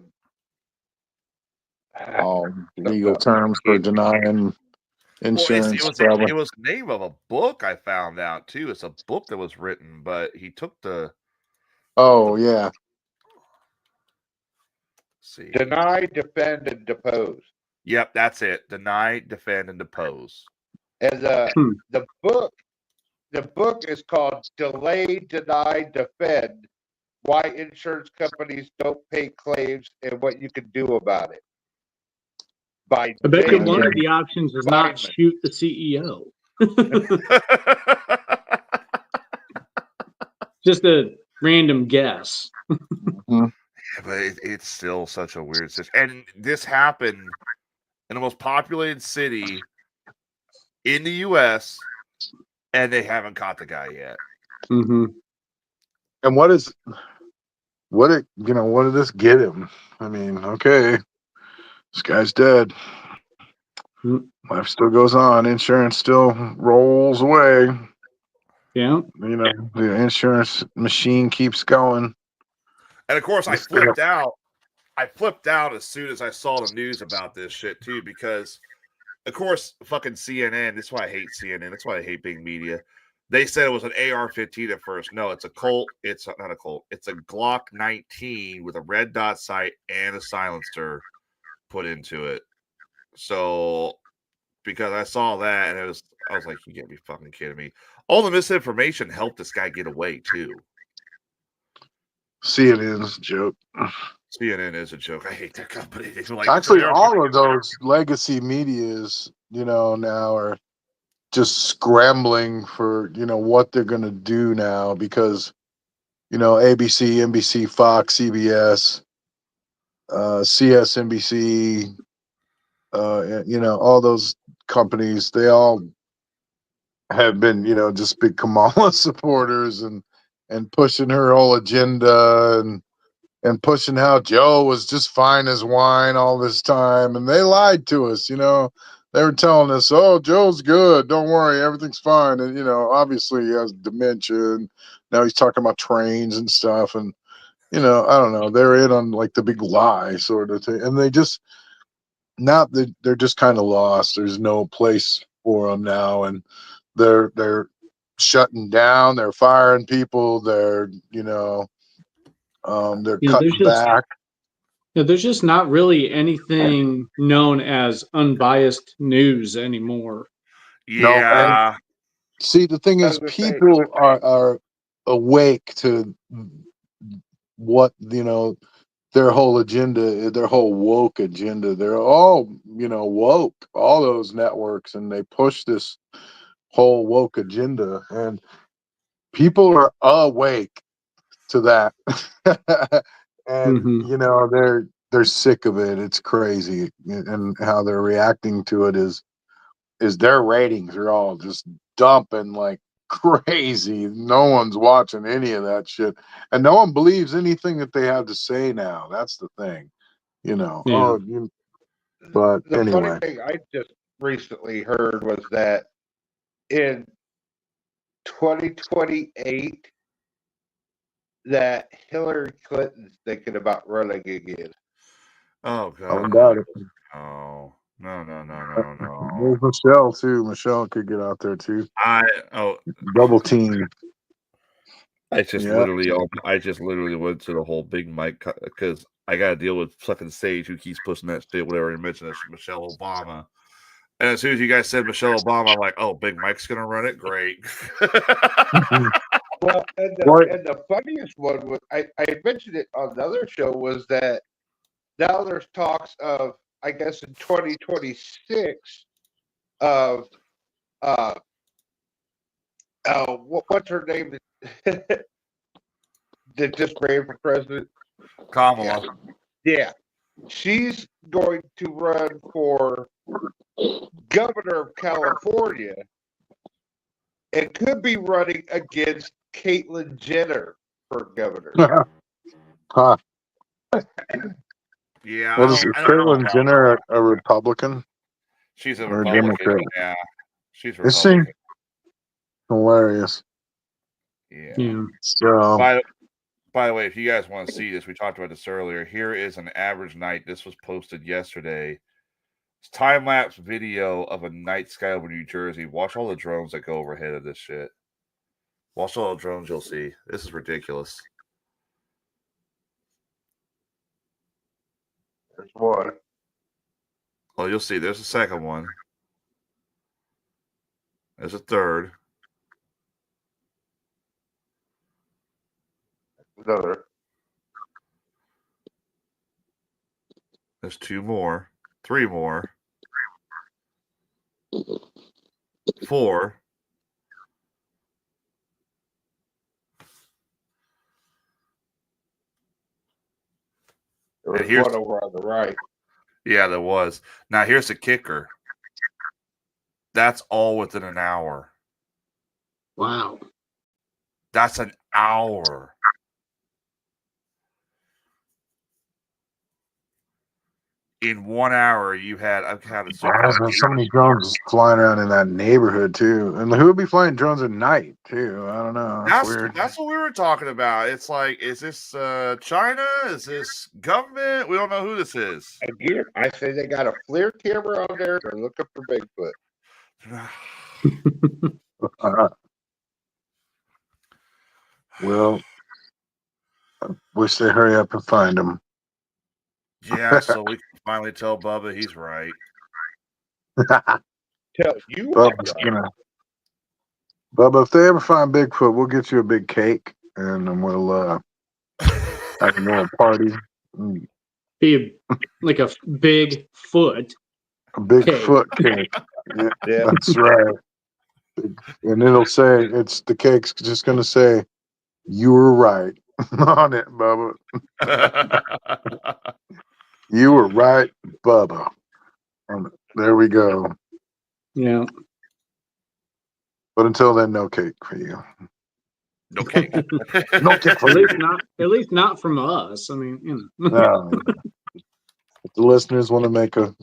All legal terms for denying Well, insurance. it probably. was the name of a book. I found out too. It's a book that was written, but he took the. Oh yeah. Let's see. deny, defend, and depose. Yep, that's it. Deny, defend, and depose. And the book is called Delay, Deny, Defend: Why Insurance Companies Don't Pay Claims and What You Can Do About It. By I bet you James one of the options is not Kleinman. shoot the CEO. Just a random guess. Mhm. But it's still such a weird situation. And this happened in the most populated city in the U.S., and they haven't caught the guy yet. Mm-hmm. And what did this get him? I mean, okay, this guy's dead. Life still goes on. Insurance still rolls away. Yeah. You know, the insurance machine keeps going. And of course, I flipped out. I flipped out as soon as I saw the news about this shit too, because of course, fucking CNN. That's why I hate CNN. That's why I hate big media. They said it was an AR-15 at first. No, it's a Colt. It's not a Colt. It's a Glock 19 with a red dot sight and a silencer put into it. So, because I saw that and I was like, you can't be fucking kidding me. All the misinformation helped this guy get away too. CNN's a joke. CNN is a joke. I hate that company. Like, Actually, all of those legacy medias, now are just scrambling for, what they're going to do now because, ABC, NBC, Fox, CBS, CSNBC, all those companies, they all have been, just big Kamala supporters and pushing her whole agenda and pushing how Joe was just fine as wine all this time. And they lied to us, they were telling us, oh, Joe's good. Don't worry. Everything's fine. And, obviously he has dementia. And now he's talking about trains and stuff. And, I don't know. They're in on like the big lie sort of thing. And they just, now they're just kind of lost. There's no place for them now. And they're shutting down. They're firing people. They're, they're cutting back. There's just not really anything known as unbiased news anymore. Yeah. No, see, the thing is, people are awake to what, their whole agenda, their whole woke agenda. They're all, woke, all those networks, and they push this whole woke agenda. And people are awake to that. And, they're sick of it. It's crazy. And how they're reacting to it is their ratings are all just dumping like crazy. No one's watching any of that shit, and no one believes anything that they have to say now. That's the thing, Yeah. But the anyway, funny thing I just recently heard was that in 2028 that Hillary Clinton's thinking about running again. Oh how god. about it? Oh no. There's Michelle too. Michelle could get out there too. Double team. I just literally went to the whole big Mike because I got to deal with fucking Sage who keeps pushing that shit. Whatever you mentioned, that's Michelle Obama. And as soon as you guys said Michelle Obama, I'm like, oh, Big Mike's gonna run it. Great. Well, and the funniest one was I mentioned it on another show was that now there's talks of, I guess in 2026 of what's her name that just ran for president? Kamala. Yeah. She's going to run for governor of California and could be running against Caitlyn Jenner for governor. Huh. Yeah, Well, is I don't know Caitlyn about Jenner that. a Republican She's a or a Republican. Democrat? Yeah, she's Is she? Republican. Hilarious. Yeah. Yeah. So, By the way, if you guys want to see this, we talked about this earlier. Here is an average night. This was posted yesterday. It's time-lapse video of a night sky over New Jersey. Watch all the drones that go overhead of this shit. Watch all the drones you'll see. This is ridiculous. There's one. Oh, you'll see. There's a second one. There's a third. Another. There's two more. Three more. Four. There was And here's- one over on the right. Yeah, there was. Now, here's the kicker. That's all within an hour. Wow. That's an hour. In 1 hour, I've counted so far. there's so many drones flying around in that neighborhood too. And who would be flying drones at night too? I don't know. That's weird. That's what we were talking about. It's like, is this China? Is this government? We don't know who this is. Again, I say they got a FLIR camera on there. They're looking for Bigfoot. Well, I wish they hurry up and find them. Yeah, so we can finally tell Bubba he's right. Tell you Bubba's gonna. Bubba, if they ever find Bigfoot, we'll get you a big cake and then we'll have a little party. Be like a big foot. A big Cake. foot cake. Yeah, Yeah. that's right. And it'll say, the cake's just gonna say, "You were right" on it, Bubba. You were right, Bubba. There we go. Yeah. But until then, no cake for you. No cake. No cake for At you. least not from us. I mean, you know. No. If the listeners want to make a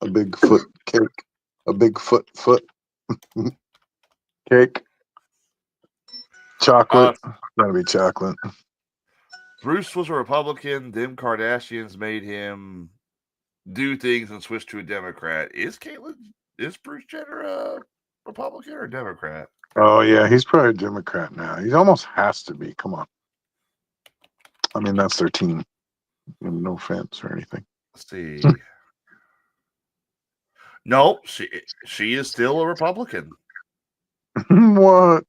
big foot cake, a big foot cake, chocolate, gotta be chocolate. Bruce was a Republican. Them Kardashians made him do things and switch to a Democrat. Is Bruce Jenner a Republican or a Democrat? Oh yeah, he's probably a Democrat now. He almost has to be. Come on. I mean, that's their team. No offense or anything. Let's see. No, she is still a Republican. What?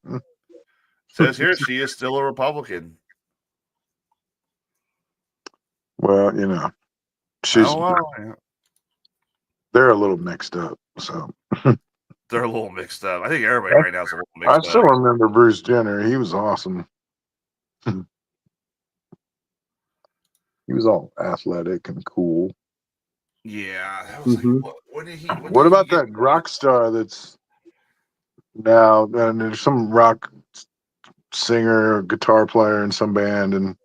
Says here she is still a Republican. Well, she's. Oh, wow. They're a little mixed up. So They're a little mixed up. I think everybody right now is a little mixed I up. still remember Bruce Jenner. He was awesome. He was all athletic and cool. Yeah. That was Mhm. like, when did he? What about that rock star that's now? And there's some rock singer or guitar player in some band, and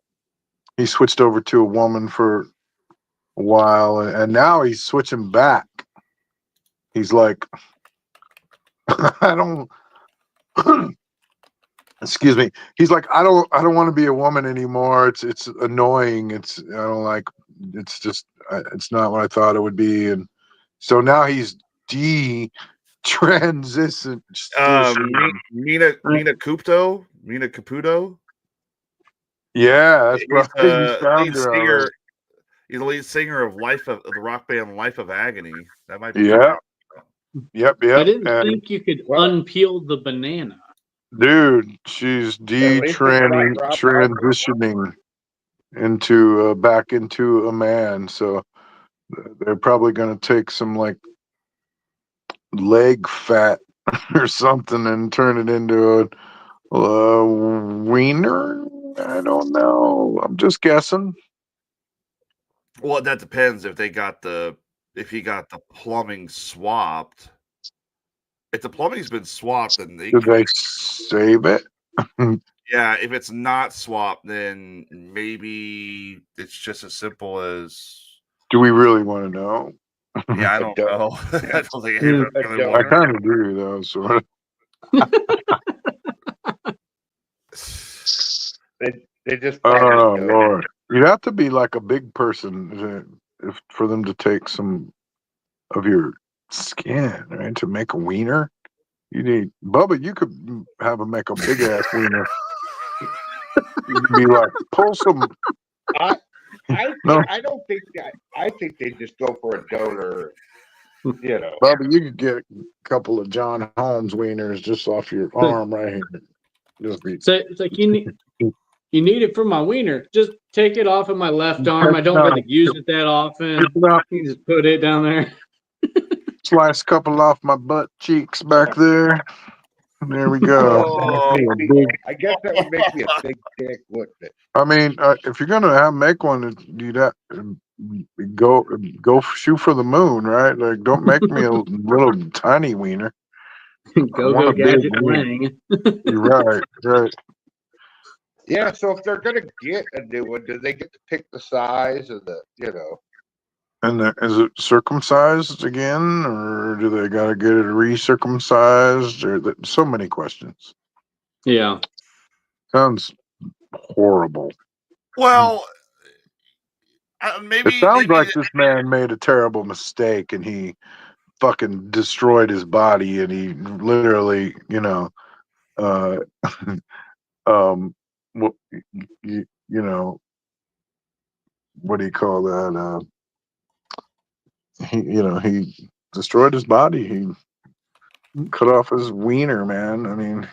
he switched over to a woman for a while, and now he's switching back. He's like, I don't. Excuse me. He's like, I don't want to be a woman anymore. It's annoying. I don't like. It's just. It's not what I thought it would be, and so now he's transition. Mina Caputo. Mina Caputo. Yeah, that's He's probably you the found lead her singer. already. He's the lead singer of the rock band Life of Agony. That might be. Yeah. Yep. I didn't And think you could Well- unpeel the banana. dude, she's least it's not Rob transitioning into back into a man. So they're probably going to take some like leg fat or something and turn it into a wiener. I don't know. I'm just guessing. Well, that depends if he got the plumbing swapped. If the plumbing's been swapped, then Did they save it? Yeah, if it's not swapped, then maybe it's just as simple as. Do we really want to know? Yeah, I don't don't. know. I don't think Hmm. anyone I really don't. I wants. kind of do though. Sort They just. Oh finally know. Lord, you'd have to be like a big person if for them to take some of your skin, right? To make a wiener, you need Bubba. You could have them make a big ass wiener. You could be like, pull some. No, I don't think that. I think they just go for a donor. You know. Bubba, you could get a couple of John Holmes wieners just off your arm right here. Just be. So it's like you need it for my wiener. Just take it off of my left arm. I don't really use it that often. You just put it down there. Slice a couple off my butt cheeks back there. There we go. I guess that would make me a big dick, wouldn't it? I mean, if you're gonna make one, you that go shoot for the moon, right? Like, don't make me a little tiny wiener. Go gadget wing. You're right, right. Yeah. So if they're gonna get a new one, do they get to pick the size of the? You know. And is it circumcised again, or do they gotta get it recircumcised? Or so many questions. Yeah. Sounds horrible. Well, maybe It sounds maybe like this man made a terrible mistake and he fucking destroyed his body and he literally, what you know, what do you call that? He destroyed his body. He cut off his wiener, man. I mean,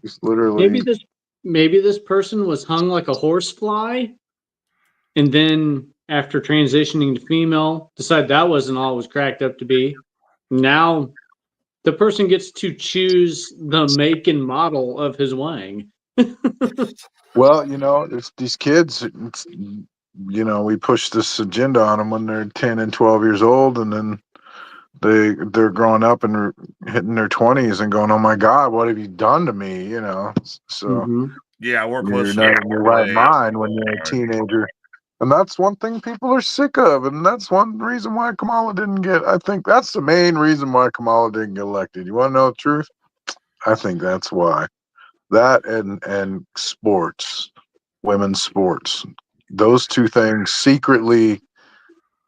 he's literally. Maybe this person was hung like a horsefly, and then after transitioning to female, decided that wasn't all it was cracked up to be. Now, the person gets to choose the make and model of his wang. Well, it's these kids. We push this agenda on them when they're 10 and 12 years old, and then they're growing up and hitting their 20s and going, "Oh my God, what have you done to me?" So yeah, we're you're pushing. not in your right mind when you're a teenager, and that's one thing people are sick of, and that's one reason why Kamala didn't get. I think that's the main reason why Kamala didn't get elected. You want to know the truth? I think that's why. That and sports, women's sports, those two things secretly.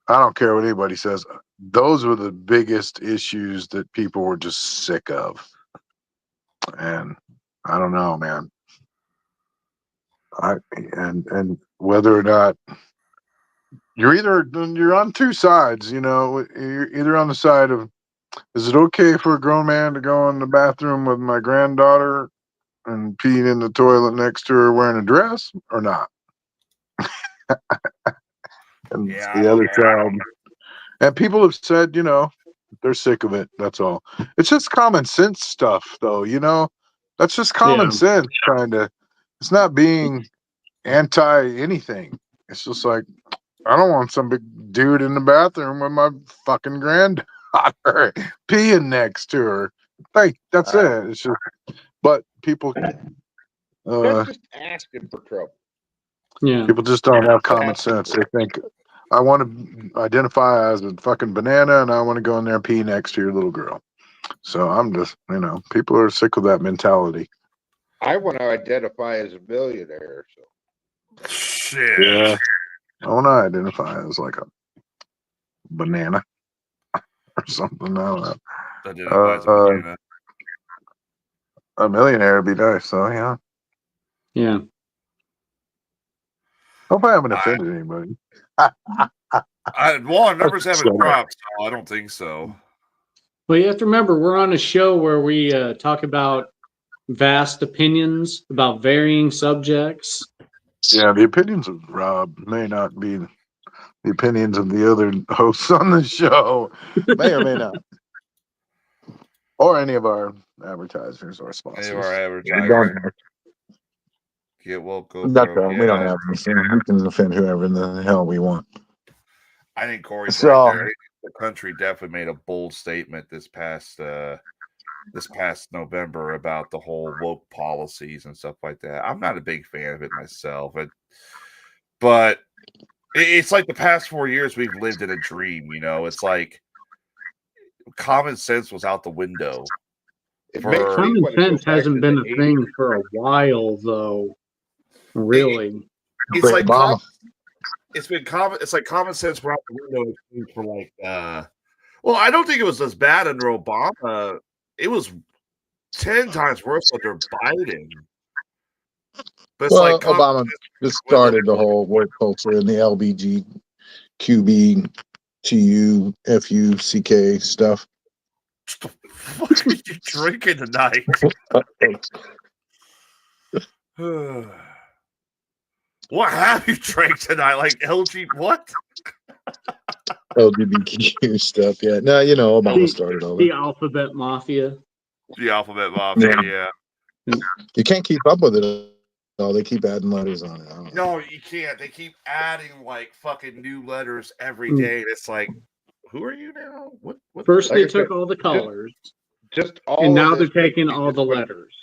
I don't care what anybody says. Those were the biggest issues that people were just sick of. And I don't know, man. And whether or not you're on two sides, you're either on the side of, is it okay for a grown man to go in the bathroom with my granddaughter and peeing in the toilet next to her wearing a dress or not? And Yeah, the other side. And people have said, they're sick of it. That's all. It's just common sense stuff, though. That's just common sense. It's not being anti anything. It's just like, I don't want some big dude in the bathroom with my fucking granddaughter peeing next to her. Like, that's it. It's just, but people, That's just asking for trouble. Yeah. People just don't have common sense. They think, I want to identify as a fucking banana and I want to go in there and pee next to your little girl. So I'm just, people are sick of that mentality. I want to identify as a millionaire. So. Shit. Yeah. I want to identify as like a banana or something. I don't know. Identify as a banana. A millionaire would be nice. So, yeah. Yeah. Hope I haven't offended anybody. Our numbers haven't dropped, so I don't think so. Well, you have to remember, we're on a show where we talk about vast opinions about varying subjects. Yeah, the opinions of Rob may not be the opinions of the other hosts on the show. May or may not. Or any of our advertisers or sponsors. Any of our advertisers. Get woke, go broke. We don't have anything. We can offend whoever in the hell we want. I think Corey's right there. The country definitely made a bold statement this past this past November about the whole woke policies and stuff like that. I'm not a big fan of it myself, but it's like the past 4 years we've lived in a dream. You know, it's like common sense was out the window. Common sense hasn't been a thing for a while, though. Really, it's like it's been common. It's like common sense went out the window for like. Well, I don't think it was as bad under Obama. It was 10 times worse under Biden. But it's Well, like Obama just started the whole woke culture and the LBGQB, FUCK stuff. What are you drinking tonight? What have you drank tonight? Like LG what? LGBTQ stuff, yeah. No, you know, Obama started all that. The alphabet mafia. The alphabet mafia, yeah. You can't keep up with it. No, they keep adding letters on it. No, you can't. They keep adding like fucking new letters every day. It's like, who are you now? What First they took all the colors, just all, and now they're taking all the letters.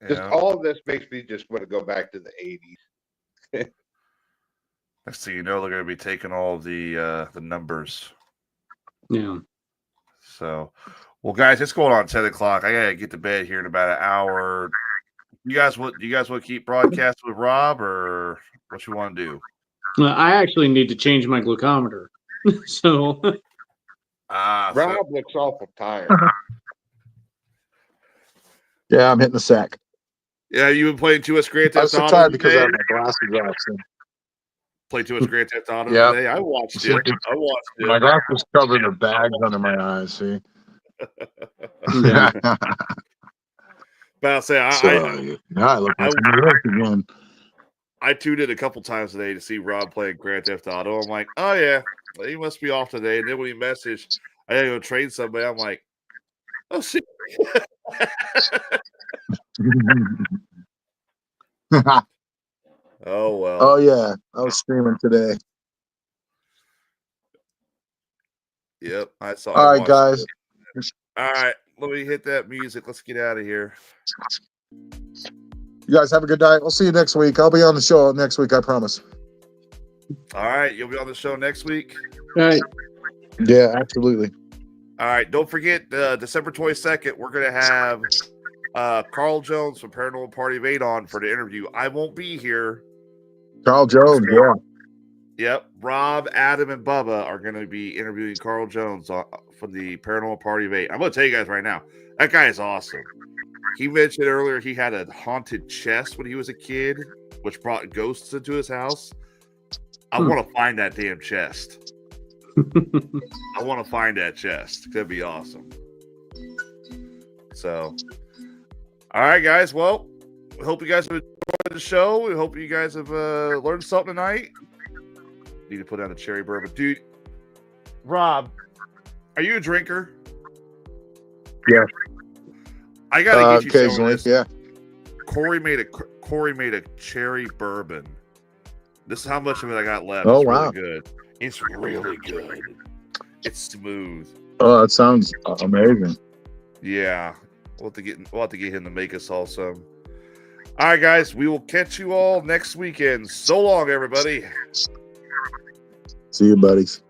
Just all of this makes me just want to go back to the 80s. Next thing you know, they're going to be taking all the numbers. Yeah. So, well, guys, it's going on 10 o'clock. I gotta get to bed here in about an hour. Do you guys want to keep broadcasting with Rob, or what you want to do? I actually need to change my glucometer. So Rob looks awful tired. Yeah, I'm hitting the sack. Yeah, you been playing too much Grand Theft Auto? I was so tired because I have my glasses off. So. Played too much Grand Theft Auto Yeah. today. I watched it. My glasses covered the bags under my eyes. See. yeah. But I'll say I look like again. I tuned in a couple times today to see Rob playing Grand Theft Auto. I'm like, oh yeah, he must be off today. And then when he messaged, I gotta go trade somebody. I'm like, oh shit. Oh well. Oh yeah, I was streaming today. Yep, I saw. All right, guys. All right, let me hit that music. Let's get out of here. You guys have a good night. We'll see you next week. I'll be on the show next week, I promise. All right, you'll be on the show next week. All right. Yeah, absolutely. All right, don't forget December 22nd, we're gonna have Carl Jones from Paranormal Party of 8 on for the interview. I won't be here. Carl Jones, yeah. Yep, Rob, Adam, and Bubba are going to be interviewing Carl Jones from the Paranormal Party of 8. I'm going to tell you guys right now, that guy is awesome. He mentioned earlier he had a haunted chest when he was a kid, which brought ghosts into his house. I want to find that damn chest. I want to find that chest. That'd be awesome. So, all right, guys. Well, we hope you guys have enjoyed the show. We hope you guys have learned something tonight. Need to put down the cherry bourbon. Dude, Rob, are you a drinker? Yeah. I got to get you occasionally, this. yeah. Corey made a cherry bourbon. This is how much of it I got left. Oh, it's wow. really good. It's really good. It's smooth. Oh, that sounds amazing. Yeah. We'll have to get him to make us all some. All right, guys. We will catch you all next weekend. So long, everybody. See you, buddies.